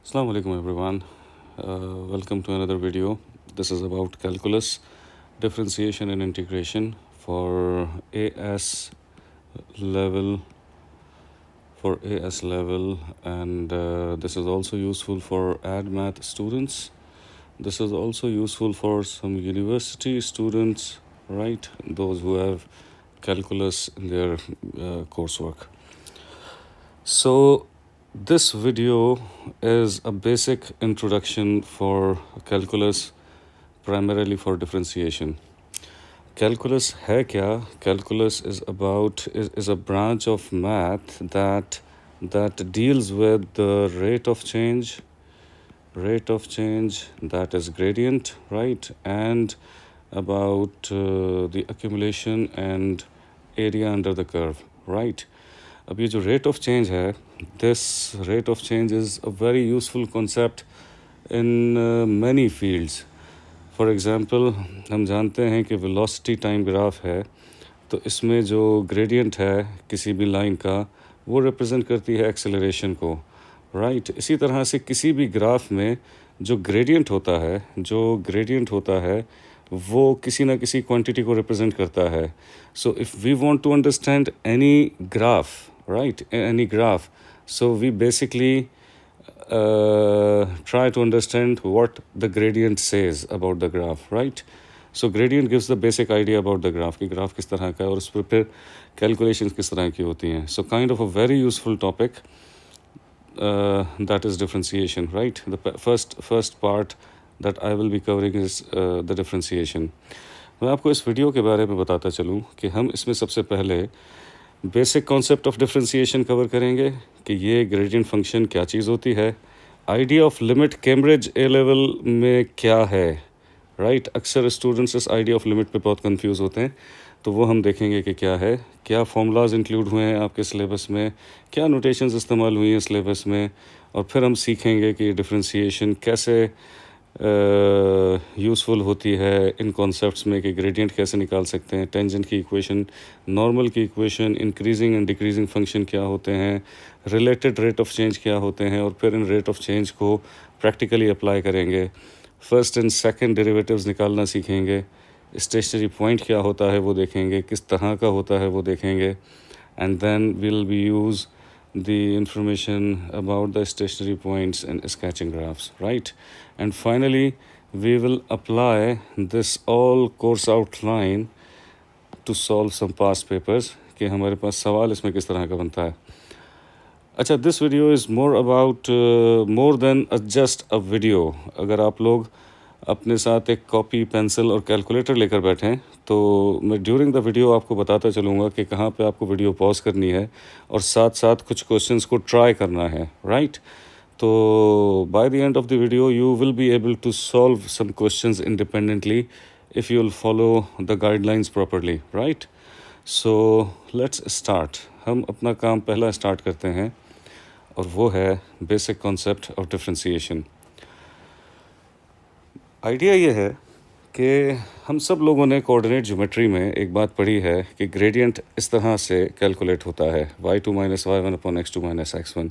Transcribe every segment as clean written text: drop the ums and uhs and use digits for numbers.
Assalamu alaikum everyone. Welcome to another video. This is about calculus, differentiation and integration for AS level and this is also useful for add math students. This is also useful for some university students, right? Those who have calculus in their coursework. So this video is a basic introduction for calculus, primarily for differentiation. Calculus है क्या? Calculus is a branch of math that deals with the rate of change that is gradient, right? And about the accumulation and area under the curve, right? अब ये जो rate of change है, this rate of change is a very useful concept in many fields. For example हम जानते हैं कि velocity time graph है, तो इसमें जो ग्रेडियंट है किसी भी लाइन का वो रिप्रेजेंट करती है एक्सेलरेशन को, राइट? इसी तरह से किसी भी ग्राफ में जो ग्रेडियंट होता है वो किसी ना किसी क्वांटिटी को रिप्रेजेंट करता है. So if we want to understand any graph, right, any graph, so we basically try to understand what the gradient says about the graph, right? So gradient gives the basic idea about the graph कि graph किस तरह का है और उस पर फिर calculations किस तरह की होती हैं. So kind of a very useful topic, that is differentiation, right? The first part that I will be covering is the differentiation. मैं आपको इस वीडियो के बारे में बताता चलूँ कि हम इसमें सबसे पहले basic concept of differentiation cover करेंगे कि ये ग्रेडियंट फंक्शन क्या चीज़ होती है. Idea of limit Cambridge A level में क्या है, राइट? अक्सर स्टूडेंट्स इस आइडिया ऑफ लिमिट पे बहुत कंफ्यूज होते हैं, तो वो हम देखेंगे कि क्या है, क्या फॉर्मूलाज इंक्लूड हुए हैं आपके सिलेबस में, क्या नोटेशंस इस्तेमाल हुई हैं सिलेबस में, और फिर हम सीखेंगे कि डिफरेंशिएशन कैसे यूज़फुल होती है इन कॉन्सेप्ट्स में कि ग्रेडियंट कैसे निकाल सकते हैं, टेंजेंट की इक्वेशन, नॉर्मल की equation, increasing and decreasing function क्या होते हैं, रिलेटेड रेट ऑफ चेंज क्या होते हैं, और फिर इन रेट ऑफ चेंज को प्रैक्टिकली अप्लाई करेंगे. फर्स्ट एंड सेकंड डेरिवेटिव्स निकालना सीखेंगे. स्टेशनरी पॉइंट क्या होता है वो देखेंगे, किस तरह का होता है वो देखेंगे. And then will be use the information about the stationary points and sketching graphs, right? And finally we will apply this all course outline to solve some past papers कि हमारे पास सवाल इसमें किस तरह का बनता है. अच्छा, this video is more about more than just a video. अगर आप लोग अपने साथ एक कॉपी, पेंसिल और कैलकुलेटर लेकर बैठें तो मैं ड्यूरिंग द वीडियो आपको बताता चलूँगा कि कहाँ पे आपको वीडियो पॉज करनी है और साथ साथ कुछ क्वेश्चंस को ट्राई करना है, राइट? तो by the end of the video you will be able to solve some questions independently if you will follow the guidelines properly, right? So let's start. हम अपना काम पहला स्टार्ट करते हैं और वो है basic concept of differentiation. Idea ये है कि हम सब लोगों ने कोऑर्डिनेट ज्योमेट्री में एक बात पढ़ी है कि ग्रेडियंट इस तरह से कैलकुलेट होता है, y2 minus y1 upon x2 minus x1.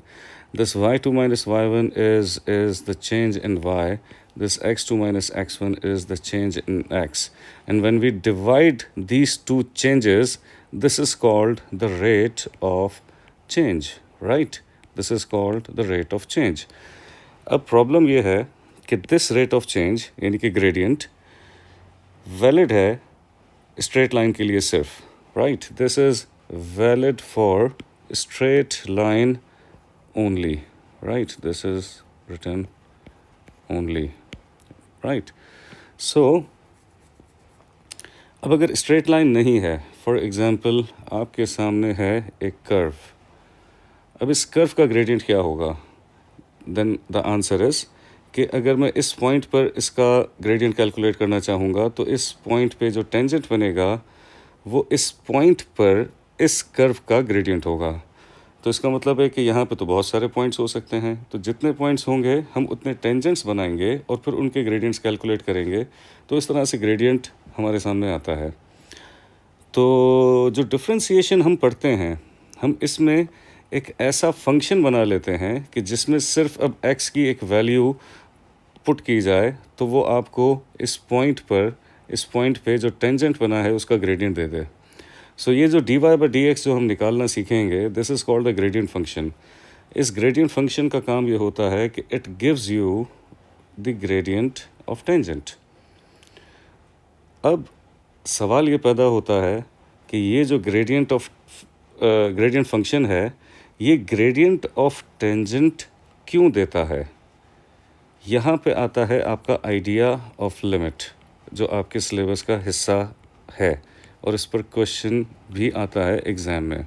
This y2 minus y1 is the change in y. This x2 minus x1 is the change in x. And when we divide these two changes, this is called the rate of change, right? This is called the rate of change. अब problem ये है कि this rate of change यानी कि gradient valid है straight line के लिए सिर्फ, right? This is valid for straight line only, right? This is written only, right? So अब अगर स्ट्रेट लाइन नहीं है, फॉर एग्जांपल आपके सामने है एक कर्व. अब इस कर्व का ग्रेडियंट क्या होगा? देन द आंसर इज़ कि अगर मैं इस पॉइंट पर इसका ग्रेडियंट कैलकुलेट करना चाहूँगा तो इस पॉइंट पे जो टेंजेंट बनेगा वो इस पॉइंट पर इस कर्व का ग्रेडियंट होगा. तो इसका मतलब है कि यहाँ पे तो बहुत सारे पॉइंट्स हो सकते हैं, तो जितने पॉइंट्स होंगे हम उतने टेंजेंट्स बनाएंगे और फिर उनके ग्रेडियंट्स कैलकुलेट करेंगे, तो इस तरह से ग्रेडियंट हमारे सामने आता है. तो जो डिफरेंशिएशन हम पढ़ते हैं, हम इसमें एक ऐसा फंक्शन बना लेते हैं कि जिसमें सिर्फ अब x की एक वैल्यू पुट की जाए तो वो आपको इस पॉइंट पे जो टेंजेंट बना है उसका ग्रेडियंट दे दे। सो ये जो dy बाई डी एक्स जो हम निकालना सीखेंगे, this is called the gradient function. इस ग्रेडियंट फंक्शन का काम ये होता है कि it gives you the gradient of tangent. अब सवाल ये पैदा होता है कि ये जो ग्रेडियंट फंक्शन है, ये ग्रेडियंट ऑफ टेंजेंट क्यों देता है? यहाँ पे आता है आपका आइडिया ऑफ लिमिट, जो आपके सिलेबस का हिस्सा है और इस पर क्वेश्चन भी आता है एग्ज़ाम में।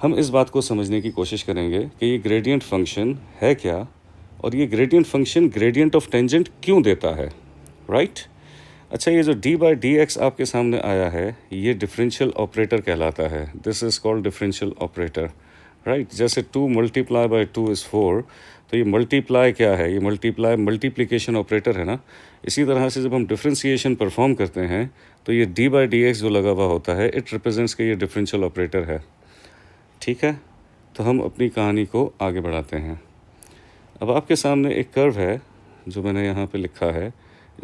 हम इस बात को समझने की कोशिश करेंगे कि ये ग्रेडियंट फंक्शन है क्या, और ये gradient function gradient of tangent क्यों देता है, राइट? अच्छा, ये जो डी बाई डी एक्स आपके सामने आया है, ये डिफरेंशियल ऑपरेटर कहलाता है। This is called differential operator, right? जैसे 2 मल्टीप्लाई बाई 2 इज़ 4, तो ये मल्टीप्लाई क्या है? ये मल्टीप्लाई मल्टीप्लिकेशन ऑपरेटर है ना। इसी तरह से जब हम डिफरेंशिएशन परफॉर्म करते हैं तो ये डी बाई डी एक्स जो लगा हुआ होता है, इट रिप्रेजेंट्स कि ये डिफरेंशियल ऑपरेटर है। ठीक है, तो हम अपनी कहानी को आगे बढ़ाते हैं। अब आपके सामने एक कर्व है जो मैंने यहाँ पे लिखा है,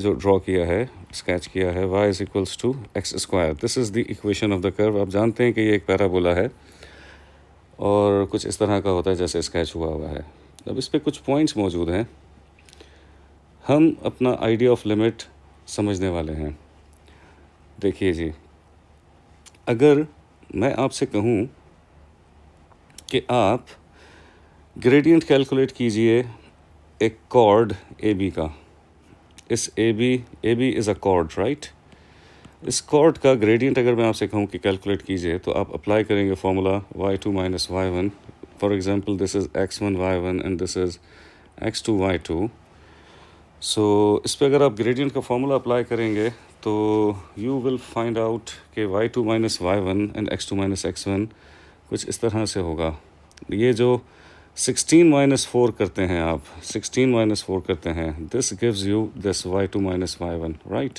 जो ड्रॉ किया है, स्केच किया है, y is equals to x square. This is the equation of the curve. आप जानते हैं कि ये एक पैराबोला है और कुछ इस तरह का होता है जैसे स्केच हुआ है। अब इस पे कुछ पॉइंट्स मौजूद हैं। हम अपना आइडिया ऑफ लिमिट समझने वाले हैं। देखिए जी, अगर मैं आपसे कहूँ कि आप ग्रेडियंट कैलकुलेट कीजिए एक कॉर्ड ए बी का। इस A B is a chord, right? इस कॉर्ड का ग्रेडियंट अगर मैं आपसे कहूँ कि कैलकुलेट कीजिए, तो आप अप्लाई करेंगे formula y2 minus y1। For example this is x1 y1 and this is x2 y2। सो इस पे अगर आप ग्रेडियंट का फॉर्मूला अप्लाई करेंगे तो यू विल फाइंड आउट कि y2 minus y1 and x2 minus x1 कुछ इस तरह से होगा। ये जो 16 माइनस 4 करते हैं आप, 16 माइनस 4 करते हैं, this gives you this y2 minus y1, right?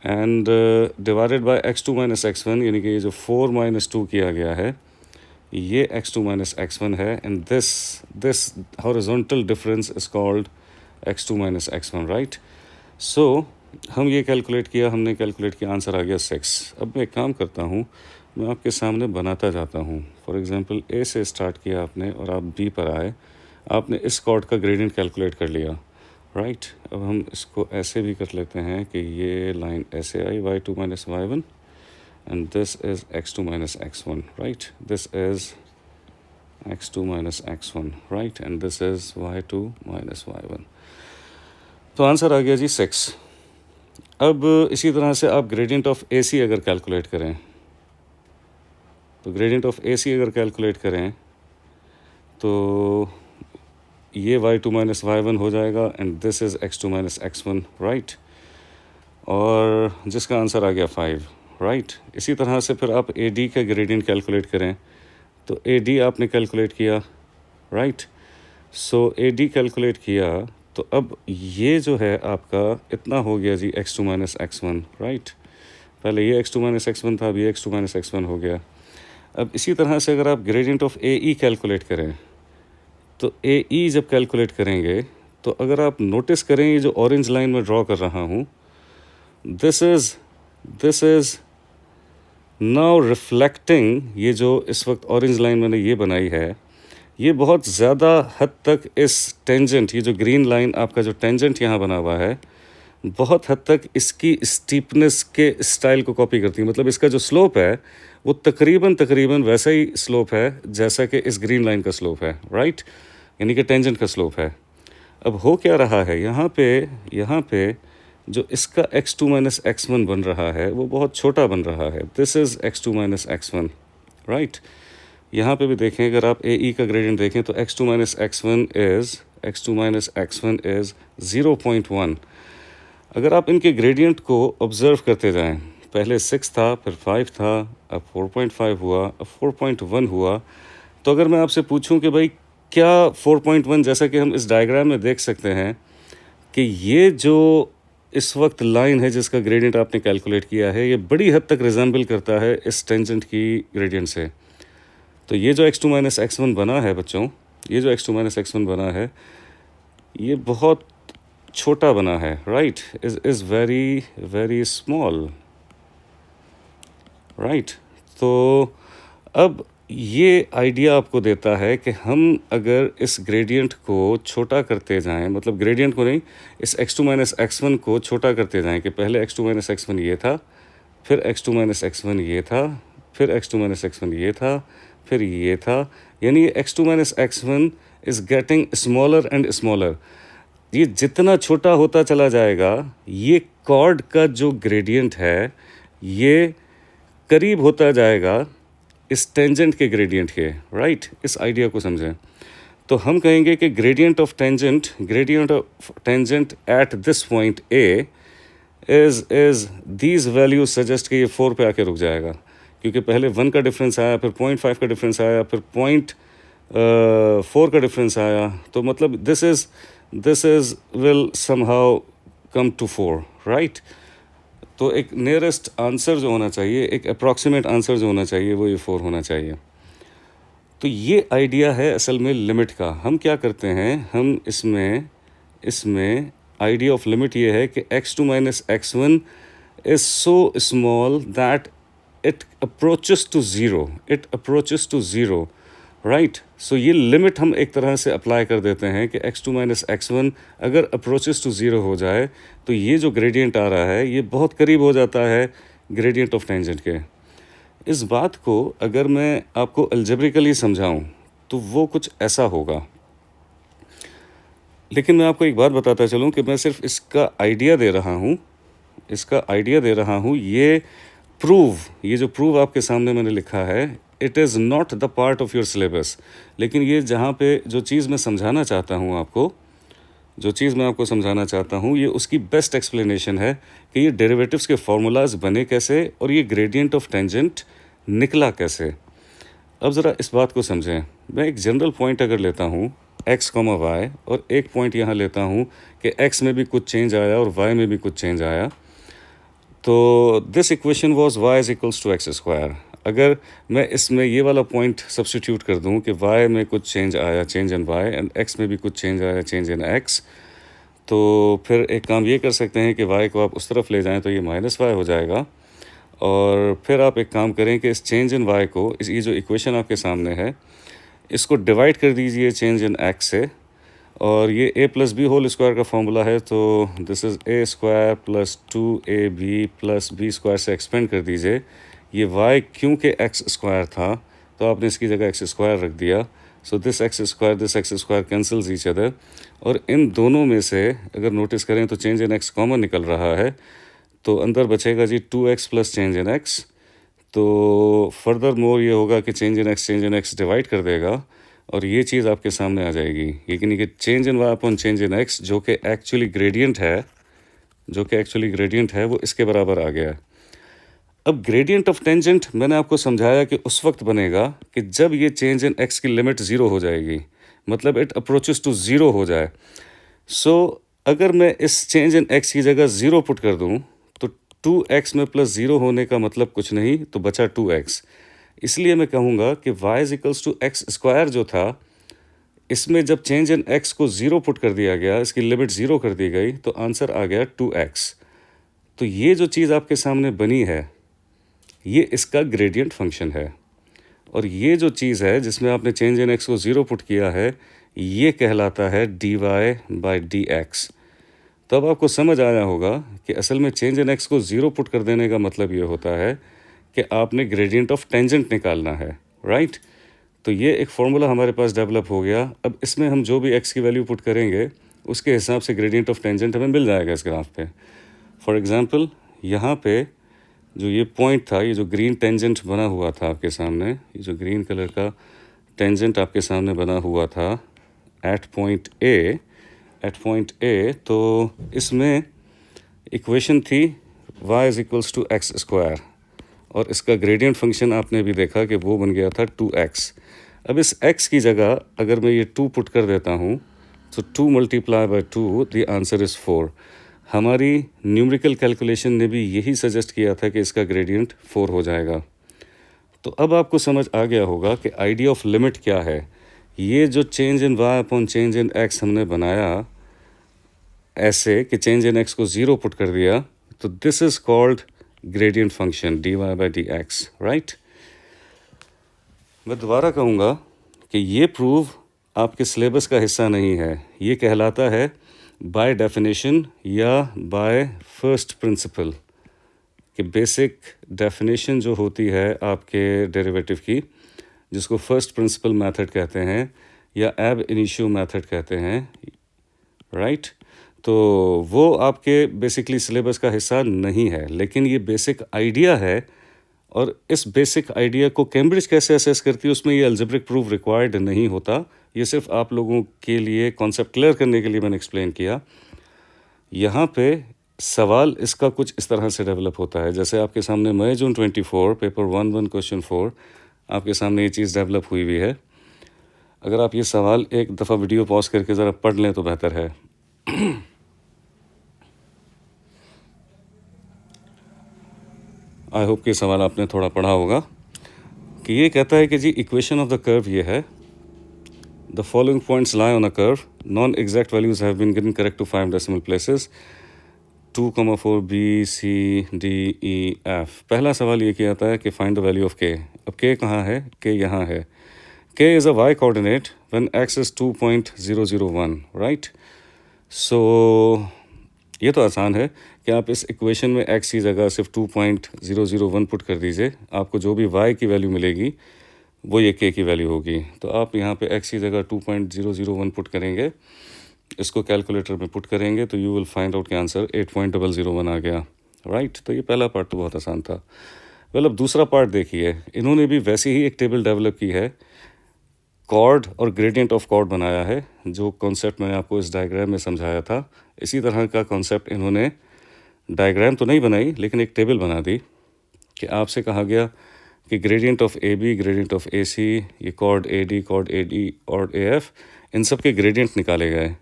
And divided by x2 minus x1, यानी कि ये जो 4 माइनस 2 किया गया है, ये x2 माइनस x1 है, and this horizontal difference is called x2 minus x1, right? So हमने कैलकुलेट किया, आंसर आ गया 6। अब मैं एक काम करता हूँ, मैं आपके सामने बनाता जाता हूँ। फॉर एग्जांपल ए से स्टार्ट किया आपने और आप बी पर आए, आपने इस कॉर्ड का ग्रेडियंट कैलकुलेट कर लिया, राइट? अब हम इसको ऐसे भी कर लेते हैं कि ये लाइन ऐसे आई, y2 minus y1 and this is x2 minus x1, right? This is x2 minus x1, right? And this is y2 minus y1। तो आंसर आ गया जी 6। अब इसी तरह से आप ग्रेडियंट ऑफ ए सी अगर कैलकुलेट करें, तो ग्रेडियंट ऑफ ए सी अगर कैलकुलेट करें तो ये y2 माइनस y1 हो जाएगा and this is x2 minus x1, right? और जिसका आंसर आ गया 5, राइट? इसी तरह से फिर आप ए डी का ग्रेडियंट कैलकुलेट करें, तो ए डी आपने कैलकुलेट किया, right? So A D calculate किया, तो अब ये जो है आपका इतना हो गया जी x2 माइनस x1, राइट? पहले ये x2 माइनस x1 था, अब ये x2 माइनस x1 हो गया। अब इसी तरह से अगर आप gradient of A E calculate करें, तो ए ई जब कैलकुलेट करेंगे, तो अगर आप नोटिस करें ये जो ऑरेंज लाइन में ड्रॉ कर रहा हूँ, दिस इज़ नाउ रिफ्लेक्टिंग, ये जो इस वक्त ऑरेंज लाइन मैंने ये बनाई है, ये बहुत ज़्यादा हद तक इस टेंजेंट, ये जो ग्रीन लाइन आपका जो टेंजेंट यहाँ बना हुआ है, बहुत हद तक इसकी स्टीपनेस के स्टाइल को कॉपी करती है। मतलब इसका जो स्लोप है वो तकरीबन वैसा ही स्लोप है जैसा कि इस ग्रीन लाइन का स्लोप है, राइट? यानी कि टेंजेंट का स्लोप है। अब हो क्या रहा है यहाँ पे जो इसका x2 माइनस x1 बन रहा है वो बहुत छोटा बन रहा है। This is x2 minus x1, right? यहाँ पे भी देखें, अगर आप ए ई का ग्रेडियंट देखें तो x2 माइनस x1 इज़ 0.1। अगर आप इनके ग्रेडियंट को ऑब्ज़र्व करते जाएं, पहले 6 था, फिर 5 था, अब 4.5 हुआ, अब 4.1 हुआ, तो अगर मैं आपसे पूछूं कि भाई क्या 4.1, जैसा कि हम इस डायग्राम में देख सकते हैं कि ये जो इस वक्त लाइन है जिसका ग्रेडियंट आपने कैलकुलेट किया है, ये बड़ी हद तक रिजेंबल करता है इस टेंजेंट की ग्रेडियंट से। तो ये जो x2 माइनस x1 बना है बच्चों, ये जो x2 माइनस x1 बना है, ये बहुत छोटा बना है, right, is very very small, right. तो अब ये आइडिया आपको देता है कि हम अगर इस ग्रेडियंट को छोटा करते जाएं, मतलब ग्रेडियंट को नहीं, इस x2 माइनस x1 को छोटा करते जाएं कि पहले x2 माइनस x1 ये था, फिर x2 माइनस x1 ये था, फिर x2 माइनस x1 ये था, फिर ये था, यानी ये x2 minus x1 is getting smaller and smaller. ये जितना छोटा होता चला जाएगा, ये कॉर्ड का जो ग्रेडियंट है ये करीब होता जाएगा इस टेंजेंट के ग्रेडियंट के, राइट। इस आइडिया को समझें तो हम कहेंगे कि gradient of tangent at this point A is these values suggest कि ये 4 पे आके रुक जाएगा, क्योंकि पहले 1 का डिफरेंस आया, फिर 0.5 का डिफरेंस आया, फिर 0.4 का डिफरेंस आया, तो मतलब this is will somehow come to 4, right. तो एक नियरेस्ट आंसर जो होना चाहिए, एक अप्रॉक्सीमेट आंसर जो होना चाहिए, वो ये 4 होना चाहिए। तो ये आइडिया है असल में लिमिट का। हम क्या करते हैं, हम इसमें आइडिया ऑफ लिमिट ये है कि x2 minus x1 is so small that it approaches to zero, right. So ये लिमिट हम एक तरह से अप्लाई कर देते हैं कि x2 माइनस x1 अगर अप्रोचेस टू ज़ीरो हो जाए तो ये जो ग्रेडियंट आ रहा है ये बहुत करीब हो जाता है ग्रेडियंट ऑफ टेंजेंट के। इस बात को अगर मैं आपको अलजेब्रिकली समझाऊं तो वो कुछ ऐसा होगा, लेकिन मैं आपको एक बात बताता चलूं कि मैं सिर्फ इसका आइडिया दे रहा हूं। ये जो प्रूव आपके सामने मैंने लिखा है, it is not the part of your syllabus. लेकिन ये जहाँ पे जो चीज़ मैं समझाना चाहता हूँ आपको, ये उसकी बेस्ट एक्सप्लेनेशन है कि ये डेरिवेटिव्स के फार्मूलाज बने कैसे और ये ग्रेडियंट ऑफ टेंजेंट निकला कैसे। अब ज़रा इस बात को समझें। मैं एक जनरल पॉइंट अगर लेता हूँ x, y, और एक पॉइंट यहाँ लेता हूँ कि x में भी कुछ चेंज आया और y में भी कुछ चेंज आया, तो this equation was y is equals to x square. अगर मैं इसमें ये वाला पॉइंट सब्स्टिट्यूट कर दूं कि y में कुछ चेंज आया, change in y, and x में भी कुछ चेंज आया, चेंज इन x, तो फिर एक काम ये कर सकते हैं कि y को आप उस तरफ ले जाएं तो ये माइनस y हो जाएगा। और फिर आप एक काम करें कि इस चेंज इन y को, ये जो इक्वेशन आपके सामने है, इसको डिवाइड कर दीजिए चेंज इन x से, और ये a plus b whole square का फॉर्मूला है, तो this is a square plus 2ab plus b square से एक्सपेंड कर दीजिए। ये y क्योंकि x स्क्वायर था तो आपने इसकी जगह x स्क्वायर रख दिया, so this x square cancels each other, और इन दोनों में से अगर नोटिस करें तो चेंज इन x कॉमन निकल रहा है, तो अंदर बचेगा जी 2x plus change in x। तो फर्दर मोर ये होगा कि चेंज इन x डिवाइड कर देगा और ये चीज़ आपके सामने आ जाएगी, यानी कि change in y upon change in x जो कि एक्चुअली ग्रेडियंट है वो इसके बराबर आ गया। अब ग्रेडियंट ऑफ टेंजेंट मैंने आपको समझाया कि उस वक्त बनेगा कि जब ये चेंज इन x की लिमिट ज़ीरो हो जाएगी, मतलब इट अप्रोचेस टू ज़ीरो हो जाए। सो अगर मैं इस चेंज इन x की जगह ज़ीरो पुट कर दूं तो 2x में प्लस ज़ीरो होने का मतलब कुछ नहीं, तो बचा 2x। इसलिए मैं कहूँगा कि y is equals to x square जो था, इसमें जब चेंज इन x को ज़ीरो पुट कर दिया गया, इसकी लिमिट ज़ीरो कर दी गई, तो आंसर आ गया 2x। तो ये जो चीज़ आपके सामने बनी है ये इसका ग्रेडियंट फंक्शन है, और ये जो चीज़ है जिसमें आपने चेंज इन x को ज़ीरो पुट किया है ये कहलाता है dy बाई dx। तो अब आपको समझ आया होगा कि असल में चेंज इन x को ज़ीरो पुट कर देने का मतलब ये होता है कि आपने ग्रेडियंट ऑफ टेंजेंट निकालना है, राइट। तो ये एक फार्मूला हमारे पास डेवलप हो गया। अब इसमें हम जो भी x की वैल्यू पुट करेंगे उसके हिसाब से ग्रेडियंट ऑफ टेंजेंट हमें मिल जाएगा इस ग्राफ पे। फॉर एग्जांपल यहाँ पे जो ये पॉइंट था, ये जो ग्रीन टेंजेंट बना हुआ था आपके सामने, ये जो ग्रीन कलर का टेंजेंट आपके सामने बना हुआ था एट पॉइंट ए, तो इसमें इक्वेशन थी y is equals to x square, और इसका ग्रेडियंट फंक्शन आपने भी देखा कि वो बन गया था 2x। अब इस x की जगह अगर मैं ये 2 पुट कर देता हूँ तो 2 multiply by 2, the answer is 4। हमारी न्यूमेरिकल कैलकुलेशन ने भी यही सजेस्ट किया था कि इसका ग्रेडियंट 4 हो जाएगा। तो अब आपको समझ आ गया होगा कि आइडिया ऑफ लिमिट क्या है। ये जो change in y upon change in x हमने बनाया ऐसे कि चेंज इन एक्स को 0 पुट कर दिया, तो this is called gradient function dy by D x, right. मैं दोबारा कहूँगा कि ये प्रूव आपके सिलेबस का हिस्सा नहीं है, ये कहलाता है बाय डेफिनेशन या बाय फर्स्ट प्रिंसिपल, कि बेसिक डेफिनेशन जो होती है आपके डेरिवेटिव की, जिसको फर्स्ट प्रिंसिपल मेथड कहते हैं या एब इनिशियो मेथड कहते हैं, राइट। तो वो आपके बेसिकली सिलेबस का हिस्सा नहीं है, लेकिन ये बेसिक आइडिया है। और इस बेसिक आइडिया को कैम्ब्रिज कैसे असेस करती है उसमें ये अलजेब्रिक प्रूफ रिक्वायर्ड नहीं होता, ये सिर्फ आप लोगों के लिए कॉन्सेप्ट क्लियर करने के लिए मैंने एक्सप्लेन किया। यहाँ पे सवाल इसका कुछ इस तरह से डेवलप होता है, जैसे आपके सामने मई जून 24 पेपर 1 क्वेश्चन 4 आपके सामने ये चीज़ डेवलप हुई हुई है। अगर आप ये सवाल एक दफ़ा वीडियो पॉज करके ज़रा पढ़ लें तो बेहतर है। आई होप कि सवाल आपने थोड़ा पढ़ा होगा कि ये कहता है कि जी इक्वेशन ऑफ द कर्व ये है, the following points lie on a curve, non exact values have been given correct to 5 decimal places, 2,4 B C D E F। पहला सवाल ये किया था कि find the value of k। अब k कहाँ है? k यहाँ है। k is a y coordinate when x is 2.001, right. So ये तो आसान है कि आप इस इक्वेशन में x की जगह सिर्फ 2.001 पुट कर दीजिए, आपको जो भी y की वैल्यू मिलेगी वो ये k की वैल्यू होगी। तो आप यहाँ पे x की जगह 2.001 पुट करेंगे, इसको कैलकुलेटर में पुट करेंगे तो यू विल फाइंड आउट के आंसर 8.001 आ गया, राइट। तो ये पहला पार्ट तो बहुत आसान था। वेल अब दूसरा पार्ट देखिए, इन्होंने भी वैसी ही एक टेबल डेवलप की है, कॉर्ड और ग्रेडियंट ऑफ कॉर्ड बनाया है, जो कॉन्सेप्ट मैंने आपको इस डायग्राम में समझाया था। इसी तरह का कॉन्सेप्ट इन्होंने डायग्राम तो नहीं बनाई लेकिन एक टेबल बना दी कि आपसे कहा गया कि gradient of A B, gradient of A C, ये chord A D, chord A D और ए एफ, इन सब के ग्रेडियंट निकाले गए।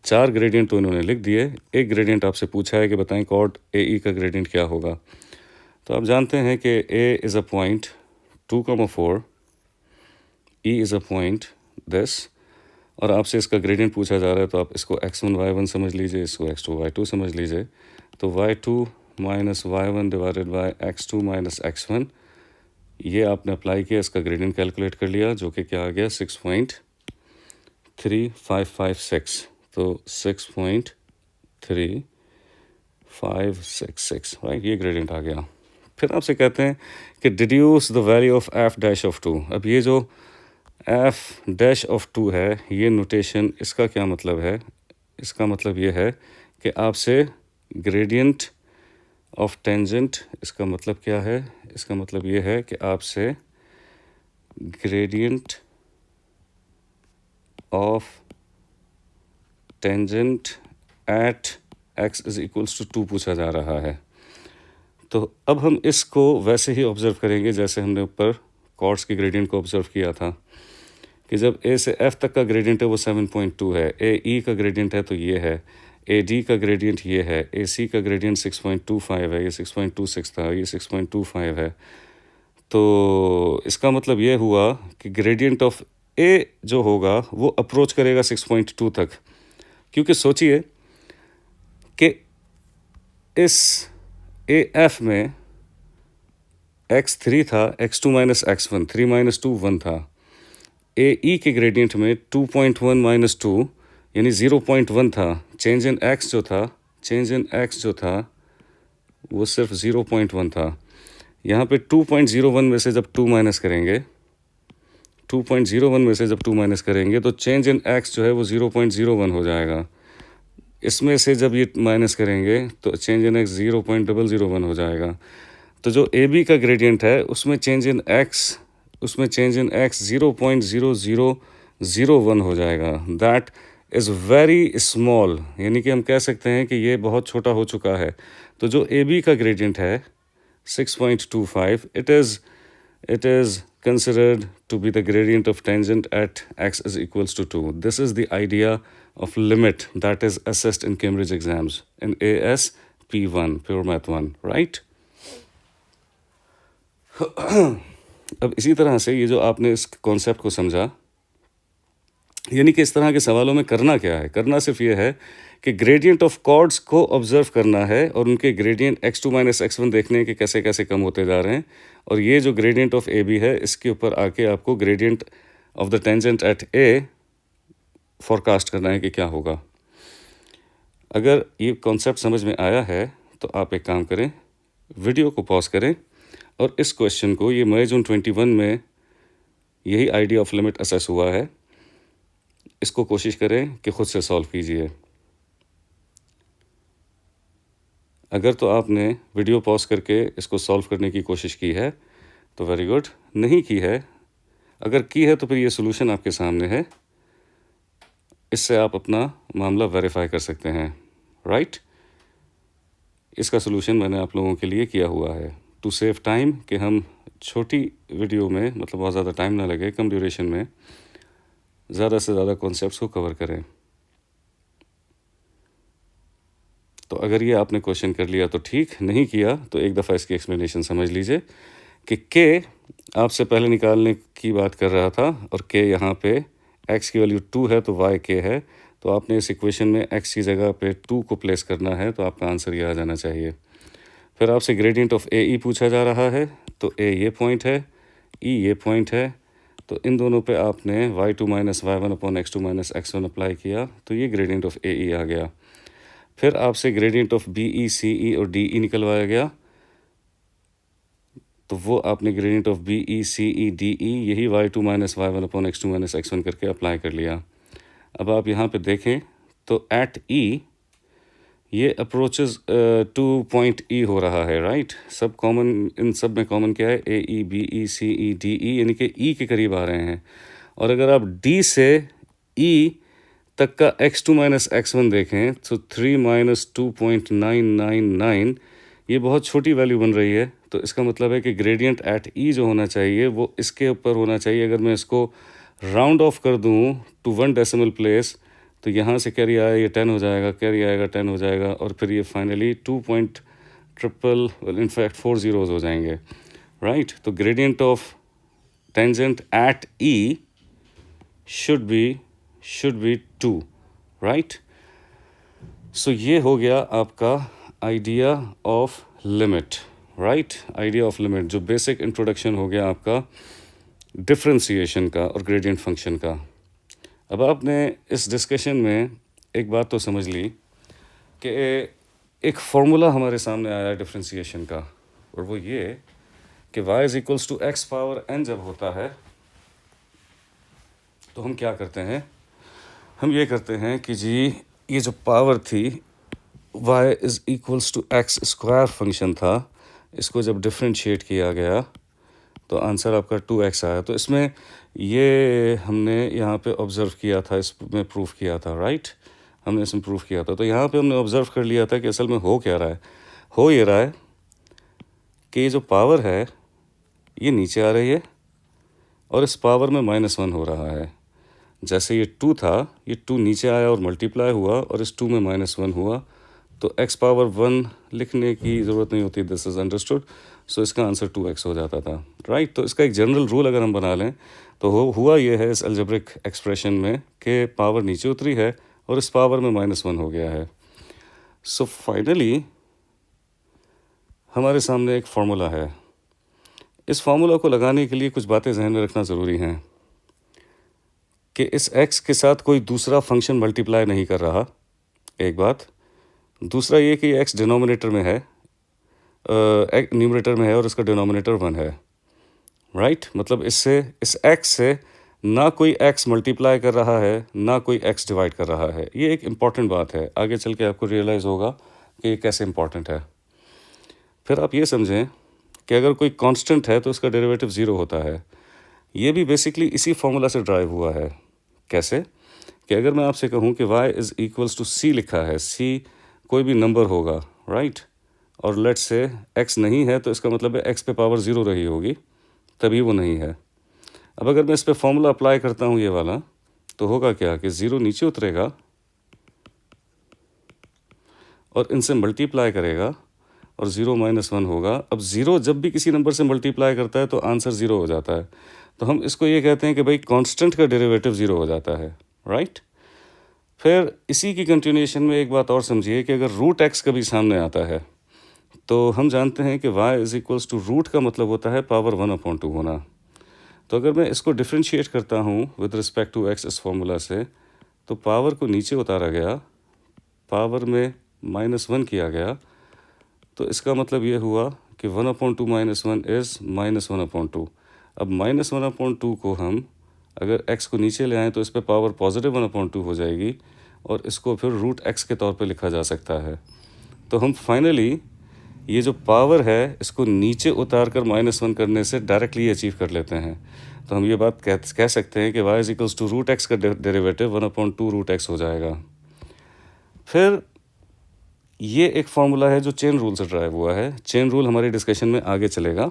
4 ग्रेडियंट तो इन्होंने लिख दिए, एक ग्रेडियंट आपसे पूछा है कि बताएं कॉर्ड ए ई का ग्रेडियंट क्या होगा। तो आप जानते हैं कि A is a point 2,4, E is a point this, और आपसे इसका ग्रेडियंट पूछा जा रहा है तो आप इसको x1 y1 समझ लीजिए, इसको x2 y2 समझ लीजिए। तो y2 minus y1 divided by x2 minus x1, ये आपने अप्लाई किया, इसका ग्रेडियंट कैलकुलेट कर लिया, जो कि क्या आ गया 6.3556। तो 6.3566, राइट, ये ग्रेडियंट आ गया। फिर आपसे कहते हैं कि deduce the value of F dash of 2। अब ये जो एफ डैश ऑफ 2 है, ये नोटेशन, इसका क्या मतलब है? इसका मतलब ये है कि आपसे ग्रेडियंट ऑफ टेंजेंट, इसका मतलब क्या है? इसका मतलब ये है कि आपसे gradient of tangent at x is equals to 2 पूछा जा रहा है। तो अब हम इसको वैसे ही ऑब्जर्व करेंगे जैसे हमने ऊपर कॉर्ड्स के ग्रेडियंट को ऑब्जर्व किया था कि जब a से f तक का ग्रेडियंट है वो 7.2 है, ए ई का ग्रेडियंट है तो ये है, ए डी का ग्रेडियंट ये है, ए सी का ग्रेडियंट 6.25 है, ये 6.26 था, ये 6.25 है। तो इसका मतलब ये हुआ कि ग्रेडियंट ऑफ ए जो होगा वो अप्रोच करेगा 6.2 तक, क्योंकि सोचिए कि इस ए एफ में x3 था, x2 माइनस x1, 3 माइनस 2 1 था। ए ई के ग्रेडियंट में 2.1 माइनस 2 यानी 0.1 था। चेंज इन x जो था, चेंज इन x जो था वो सिर्फ 0.1 था। यहाँ पे 2.01 में से जब 2 माइनस करेंगे, 2.01 में से जब 2 माइनस करेंगे तो चेंज इन x जो है वो 0.01 हो जाएगा। इसमें से जब ये माइनस करेंगे तो चेंज इन x 0.001 हो जाएगा। तो जो ए बी का ग्रेडियंट है उसमें चेंज इन x 0.0001 हो जाएगा। दैट इज़ वेरी स्मॉल, यानी कि हम कह सकते हैं कि ये बहुत छोटा हो चुका है। तो जो ए बी का ग्रेडियंट है 6.25, it is considered to be the gradient of tangent at x is equals to 2. This is the idea of limit that is assessed in Cambridge exams in ASP1, Pure Math 1, right? अब इसी तरह से ये जो आपने इस concept को समझा, यानी कि इस तरह के सवालों में करना क्या है, करना सिर्फ ये है कि ग्रेडियंट ऑफ कॉर्ड्स को ऑब्जर्व करना है और उनके ग्रेडियंट x2 - x1 देखने हैं कि कैसे कैसे कम होते जा रहे हैं, और ये जो ग्रेडियंट ऑफ ए बी है इसके ऊपर आके आपको gradient of the tangent at A forecast करना है कि क्या होगा। अगर ये कॉन्सेप्ट समझ में आया है तो आप एक काम करें, वीडियो को पॉज करें और इस क्वेश्चन को, ये मई जून 21 में यही आइडिया ऑफ लिमिट असेस हुआ है, इसको कोशिश करें कि खुद से सॉल्व कीजिए। अगर तो आपने वीडियो पॉज करके इसको सॉल्व करने की कोशिश की है तो वेरी गुड, नहीं की है, अगर की है तो फिर ये सोल्यूशन आपके सामने है, इससे आप अपना मामला वेरीफाई कर सकते हैं, राइट। इसका सोल्यूशन मैंने आप लोगों के लिए किया हुआ है टू सेव टाइम, कि हम छोटी वीडियो में, मतलब बहुत ज़्यादा टाइम ना लगे, कम ड्यूरेशन में ज़्यादा से ज़्यादा कॉन्सेप्ट्स को कवर करें। तो अगर ये आपने क्वेश्चन कर लिया तो ठीक, नहीं किया तो एक दफ़ा इसकी एक्सप्लेनेशन समझ लीजिए कि के आपसे पहले निकालने की बात कर रहा था और के यहाँ पे x की वैल्यू 2 है तो y k है, तो आपने इस इक्वेशन में x की जगह पे 2 को प्लेस करना है, तो आपका आंसर ये आ जाना चाहिए। फिर आपसे ग्रेडियंट ऑफ ए ई पूछा जा रहा है, तो ए ये पॉइंट है, ई ये पॉइंट है, तो इन दोनों पे आपने y2 - y1 upon x2 - x1 apply किया, तो ये ग्रेडियंट ऑफ ए ई आ गया। फिर आपसे gradient of B E C E और डी ई निकलवाया गया, तो वो आपने gradient of B E C E D E यही y2 - y1 upon x2 - x1 करके अप्लाई कर लिया। अब आप यहाँ पे देखें तो एट ई ये अप्रोचेस टू पॉइंट ई हो रहा है, राइट। सब कॉमन, इन सब में कॉमन क्या है, ए E B E C E D ई, यानी कि ई के करीब आ रहे हैं। और अगर आप डी से ई तक का x2 - x1 देखें तो 3 - 2.999, ये बहुत छोटी वैल्यू बन रही है, तो इसका मतलब है कि ग्रेडियंट एट ई जो होना चाहिए वो इसके ऊपर होना चाहिए। अगर मैं इसको राउंड ऑफ कर दूं टू 1 डेसिमल प्लेस, तो यहाँ से कैरी आया ये 10 हो जाएगा, कैरी आएगा 10 हो जाएगा, और फिर ये फाइनली 2.3 इनफैक्ट 4 zeros हो जाएंगे, राइट। तो gradient of tangent at E should be 2, right. So ये हो गया आपका idea of limit, right. Idea of limit, जो बेसिक इंट्रोडक्शन हो गया आपका डिफरेंशिएशन का और ग्रेडियंट फंक्शन का। अब आपने इस डिस्कशन में एक बात तो समझ ली कि एक फार्मूला हमारे सामने आया डिफरेंशिएशन का, और वो ये कि y = x पावर n जब होता है तो हम क्या करते हैं, हम ये करते हैं कि जी ये जो पावर थी y = x² फंक्शन था, इसको जब डिफरेंशिएट किया गया तो आंसर आपका 2x आया। तो इसमें ये हमने यहाँ पे ऑब्ज़र्व किया था, इसमें प्रूफ किया था, राइट। हमने इसमें प्रूफ किया था, तो यहाँ पे हमने ऑब्ज़र्व कर लिया था कि असल में हो क्या रहा है। हो ये रहा है कि ये जो पावर है ये नीचे आ रही है और इस पावर में -1 हो रहा है। जैसे ये 2 था, ये 2 नीचे आया और मल्टीप्लाई हुआ और इस 2 में -1 हुआ, तो x पावर 1 लिखने की ज़रूरत नहीं होती, दिस इज़ अंडरस्टूड। सो इसका आंसर 2x हो जाता था, राइट। तो इसका एक जनरल रूल अगर हम बना लें तो हुआ ये है इस अलजेब्रिक एक्सप्रेशन में कि पावर नीचे उतरी है और इस पावर में -1 हो गया है। सो फाइनली हमारे सामने एक फार्मूला है। इस फार्मूला को लगाने के लिए कुछ बातें जहन में रखना ज़रूरी हैं कि इस x के साथ कोई दूसरा फंक्शन मल्टीप्लाई नहीं कर रहा, एक बात। दूसरा ये कि x डिनोमिनेटर में है, न्यूमरेटर में है और इसका डिनोमिनेटर 1 है, राइट। मतलब इससे, इस x से ना कोई x मल्टीप्लाई कर रहा है ना कोई x डिवाइड कर रहा है। ये एक इम्पॉर्टेंट बात है, आगे चल के आपको रियलाइज़ होगा कि ये कैसे इम्पॉर्टेंट है। फिर आप ये समझें कि अगर कोई कांस्टेंट है तो उसका डेरिवेटिव 0 होता है। ये भी बेसिकली इसी फार्मूला से ड्राइव हुआ है। कैसे कि अगर मैं आपसे कहूँ कि y = c लिखा है, c कोई भी नंबर होगा, राइट, और लेट्स से x नहीं है, तो इसका मतलब है x पे पावर 0 रही होगी, तभी वो नहीं है। अब अगर मैं इस पे फॉर्मूला अप्लाई करता हूँ ये वाला, तो होगा क्या कि 0 नीचे उतरेगा और इनसे मल्टीप्लाई करेगा और 0 -1 होगा। अब 0 जब भी किसी नंबर से मल्टीप्लाई करता है तो आंसर 0 हो जाता है। तो हम इसको ये कहते हैं कि भाई कांस्टेंट का डेरिवेटिव 0 हो जाता है, राइट। फिर इसी की कंटिन्यूएशन में एक बात और समझिए कि अगर रूट एक्स कभी सामने आता है तो हम जानते हैं कि y is equals to root का मतलब होता है पावर 1/2 होना। तो अगर मैं इसको डिफ्रेंशिएट करता हूँ विद रिस्पेक्ट टू x इस फॉर्मूला से, तो पावर को नीचे उतारा गया, पावर में -1 किया गया, तो इसका मतलब ये हुआ कि 1/2 -1 इज़ -1/2। अब -1/2 को हम अगर x को नीचे ले आएँ तो इस पर पावर पॉजिटिव 1/2 हो जाएगी और इसको फिर रूट x के तौर पे लिखा जा सकता है। तो हम फाइनली ये जो पावर है इसको नीचे उतार कर -1 करने से डायरेक्टली अचीव कर लेते हैं। तो हम ये बात कह सकते हैं कि y is equals to root x का डेरिवेटिव 1/2 रूट एक्स हो जाएगा। फिर ये एक फार्मूला है जो चेन रूल से ड्राइव हुआ है। चेन रूल हमारी डिस्कशन में आगे चलेगा,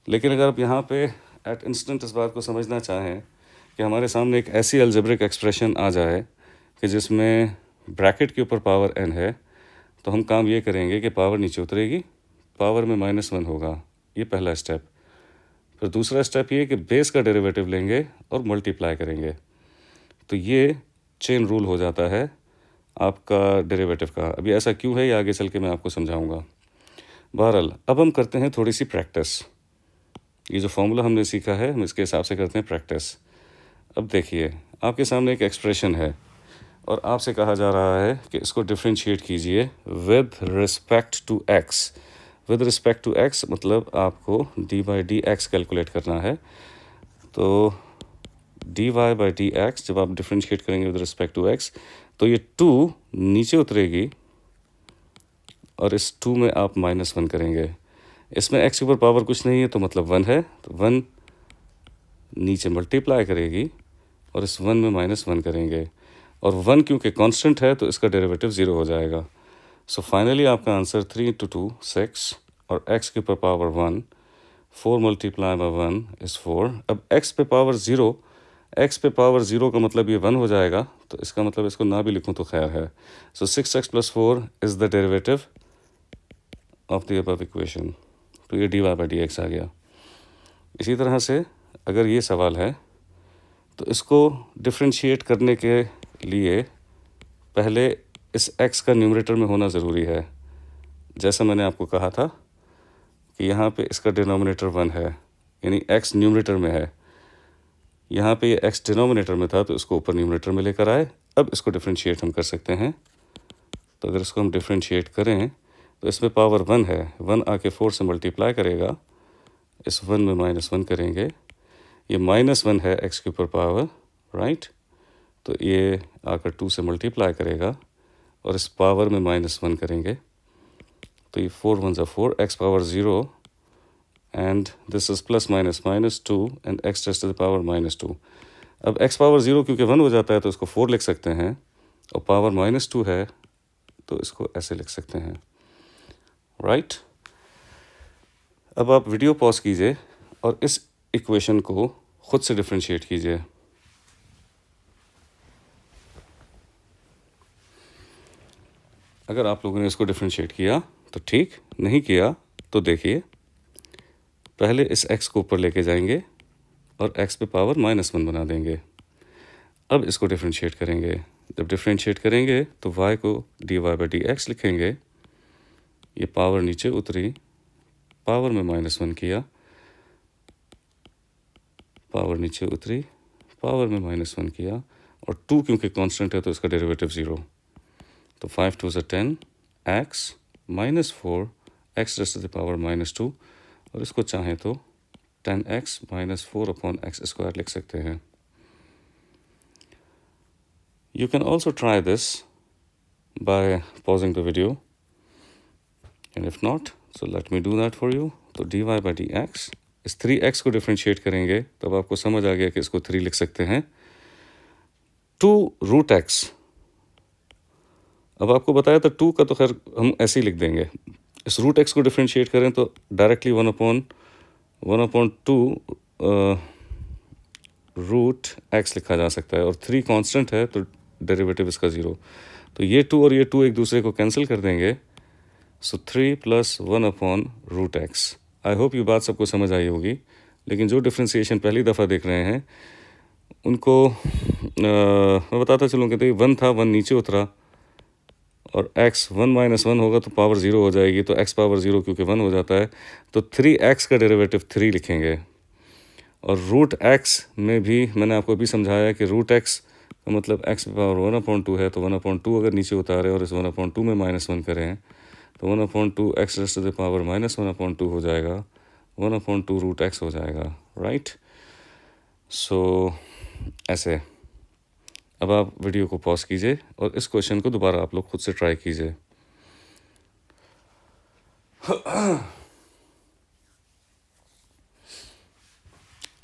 लेकिन अगर आप यहाँ पे एट इंस्टेंट इस बात को समझना चाहें कि हमारे सामने एक ऐसी अलजेब्रिक एक्सप्रेशन आ जाए कि जिसमें ब्रैकेट के ऊपर पावर n है, तो हम काम ये करेंगे कि पावर नीचे उतरेगी, पावर में -1 होगा। ये पहला स्टेप। फिर दूसरा स्टेप ये कि बेस का डेरिवेटिव लेंगे और मल्टीप्लाई करेंगे। तो ये चेन रूल हो जाता है आपका डेरिवेटिव का। अभी ऐसा क्यों है ये आगे चल के मैं आपको समझाऊंगा। बहरहाल अब हम करते हैं थोड़ी सी प्रैक्टिस। ये जो फॉर्मूला हमने सीखा है हम इसके हिसाब से करते हैं प्रैक्टिस। अब देखिए आपके सामने एक एक्सप्रेशन है और आपसे कहा जा रहा है कि इसको डिफ्रेंशिएट कीजिए with respect to x. With respect to x मतलब आपको dy/dx कैलकुलेट करना है। तो dy/dx जब आप डिफ्रेंशिएट करेंगे विद रिस्पेक्ट टू एक्स तो ये 2 नीचे उतरेगी और इस 2 में आप -1 करेंगे। इसमें x के ऊपर पावर कुछ नहीं है तो मतलब 1 है, तो 1 नीचे मल्टीप्लाई करेगी और इस 1 में -1 करेंगे, और 1 क्योंकि कांस्टेंट है तो इसका डेरिवेटिव 0 हो जाएगा। सो फाइनली आपका आंसर 3 × 2 6 और x के ऊपर पावर 1, 4 मल्टीप्लाई बाय 1 इज़ 4। अब x पे पावर 0, x पे पावर 0 का मतलब ये 1 हो जाएगा, तो इसका मतलब इसको ना भी लिखूं तो खैर है। सो 6x + 4 is the derivative of the above equation. तो ये dy/dx आ गया। इसी तरह से अगर ये सवाल है तो इसको डिफ्रेंशिएट करने के लिए पहले इस x का न्यूमरेटर में होना ज़रूरी है। जैसा मैंने आपको कहा था कि यहाँ पे इसका डिनोमिनेटर 1 है, यानी x न्यूमरेटर में है। यहाँ पे ये x डिनोमिनेटर में था तो इसको ऊपर न्यूमरेटर में लेकर आए। अब इसको डिफ्रेंशिएट हम कर सकते हैं। तो अगर इसको हम डिफ्रेंशिएट करें तो इसमें पावर 1 है, 1 आके 4 से मल्टीप्लाई करेगा, इस 1 में -1 करेंगे, ये -1 है x के ऊपर पावर, राइट। तो ये आकर 2 से मल्टीप्लाई करेगा और इस पावर में -1 करेंगे, तो ये 4 1 ज़ा 4, x power 0 and this is +-2 and x raised to the power -2। अब x पावर 0 क्योंकि 1 हो जाता है तो इसको 4 लिख सकते हैं, और पावर -2 है तो इसको ऐसे लिख सकते हैं, राइट। अब आप वीडियो पॉज कीजिए और इस इक्वेशन को खुद से डिफ्रेंशिएट कीजिए। अगर आप लोगों ने इसको डिफ्रेंशिएट किया तो ठीक, नहीं किया तो देखिए, पहले इस x को ऊपर लेके जाएंगे और x पे पावर -1 बना देंगे। अब इसको डिफ्रेंशिएट करेंगे। जब डिफ्रेंशिएट करेंगे तो y को dy/dx लिखेंगे, ये पावर नीचे उतरी, पावर में -1 किया, पावर नीचे उतरी, पावर में -1 किया, और 2 क्योंकि कांस्टेंट है तो इसका डेरिवेटिव 0। तो 5 2 = 10, x -4 x raised to the power -2, और इसको चाहें तो 10x - 4/x² लिख सकते हैं। You can also try this by pausing the video, and if not, so let me do that for you. तो dy/dx, इस 3x को डिफ्रेंशिएट करेंगे तब आपको समझ आ गया कि इसको 3 लिख सकते हैं। 2√x, अब आपको बताया था 2 का तो खैर हम ऐसे ही लिख देंगे। इस √x को डिफ्रेंशिएट करें तो डायरेक्टली 1/2 √x लिखा जा सकता है, और 3 कांस्टेंट है तो डेरिवेटिव इसका 0। तो ये 2 और ये 2 एक दूसरे को कैंसिल कर देंगे। सो 3 + 1/√x। आई होप ये बात सबको समझ आई होगी, लेकिन जो डिफ्रेंसिएशन पहली दफ़ा देख रहे हैं उनको मैं बताता चलूँ कि तो 1 था, 1 नीचे उतरा और x 1 - 1 होगा तो पावर 0 हो जाएगी, तो x पावर 0 क्योंकि 1 हो जाता है, तो 3x का डेरिवेटिव 3 लिखेंगे। और √x में भी मैंने आपको अभी समझाया कि √x का मतलब x पावर 1/2 है, तो 1/2 अगर नीचे उतारें और इस 1/2 में -1 करें तो 1/2 x⁻⁻² हो जाएगा, 1/2 √x हो जाएगा, राइट। सो ऐसे। अब आप वीडियो को पॉज कीजिए और इस क्वेश्चन को दोबारा आप लोग खुद से ट्राई कीजिए।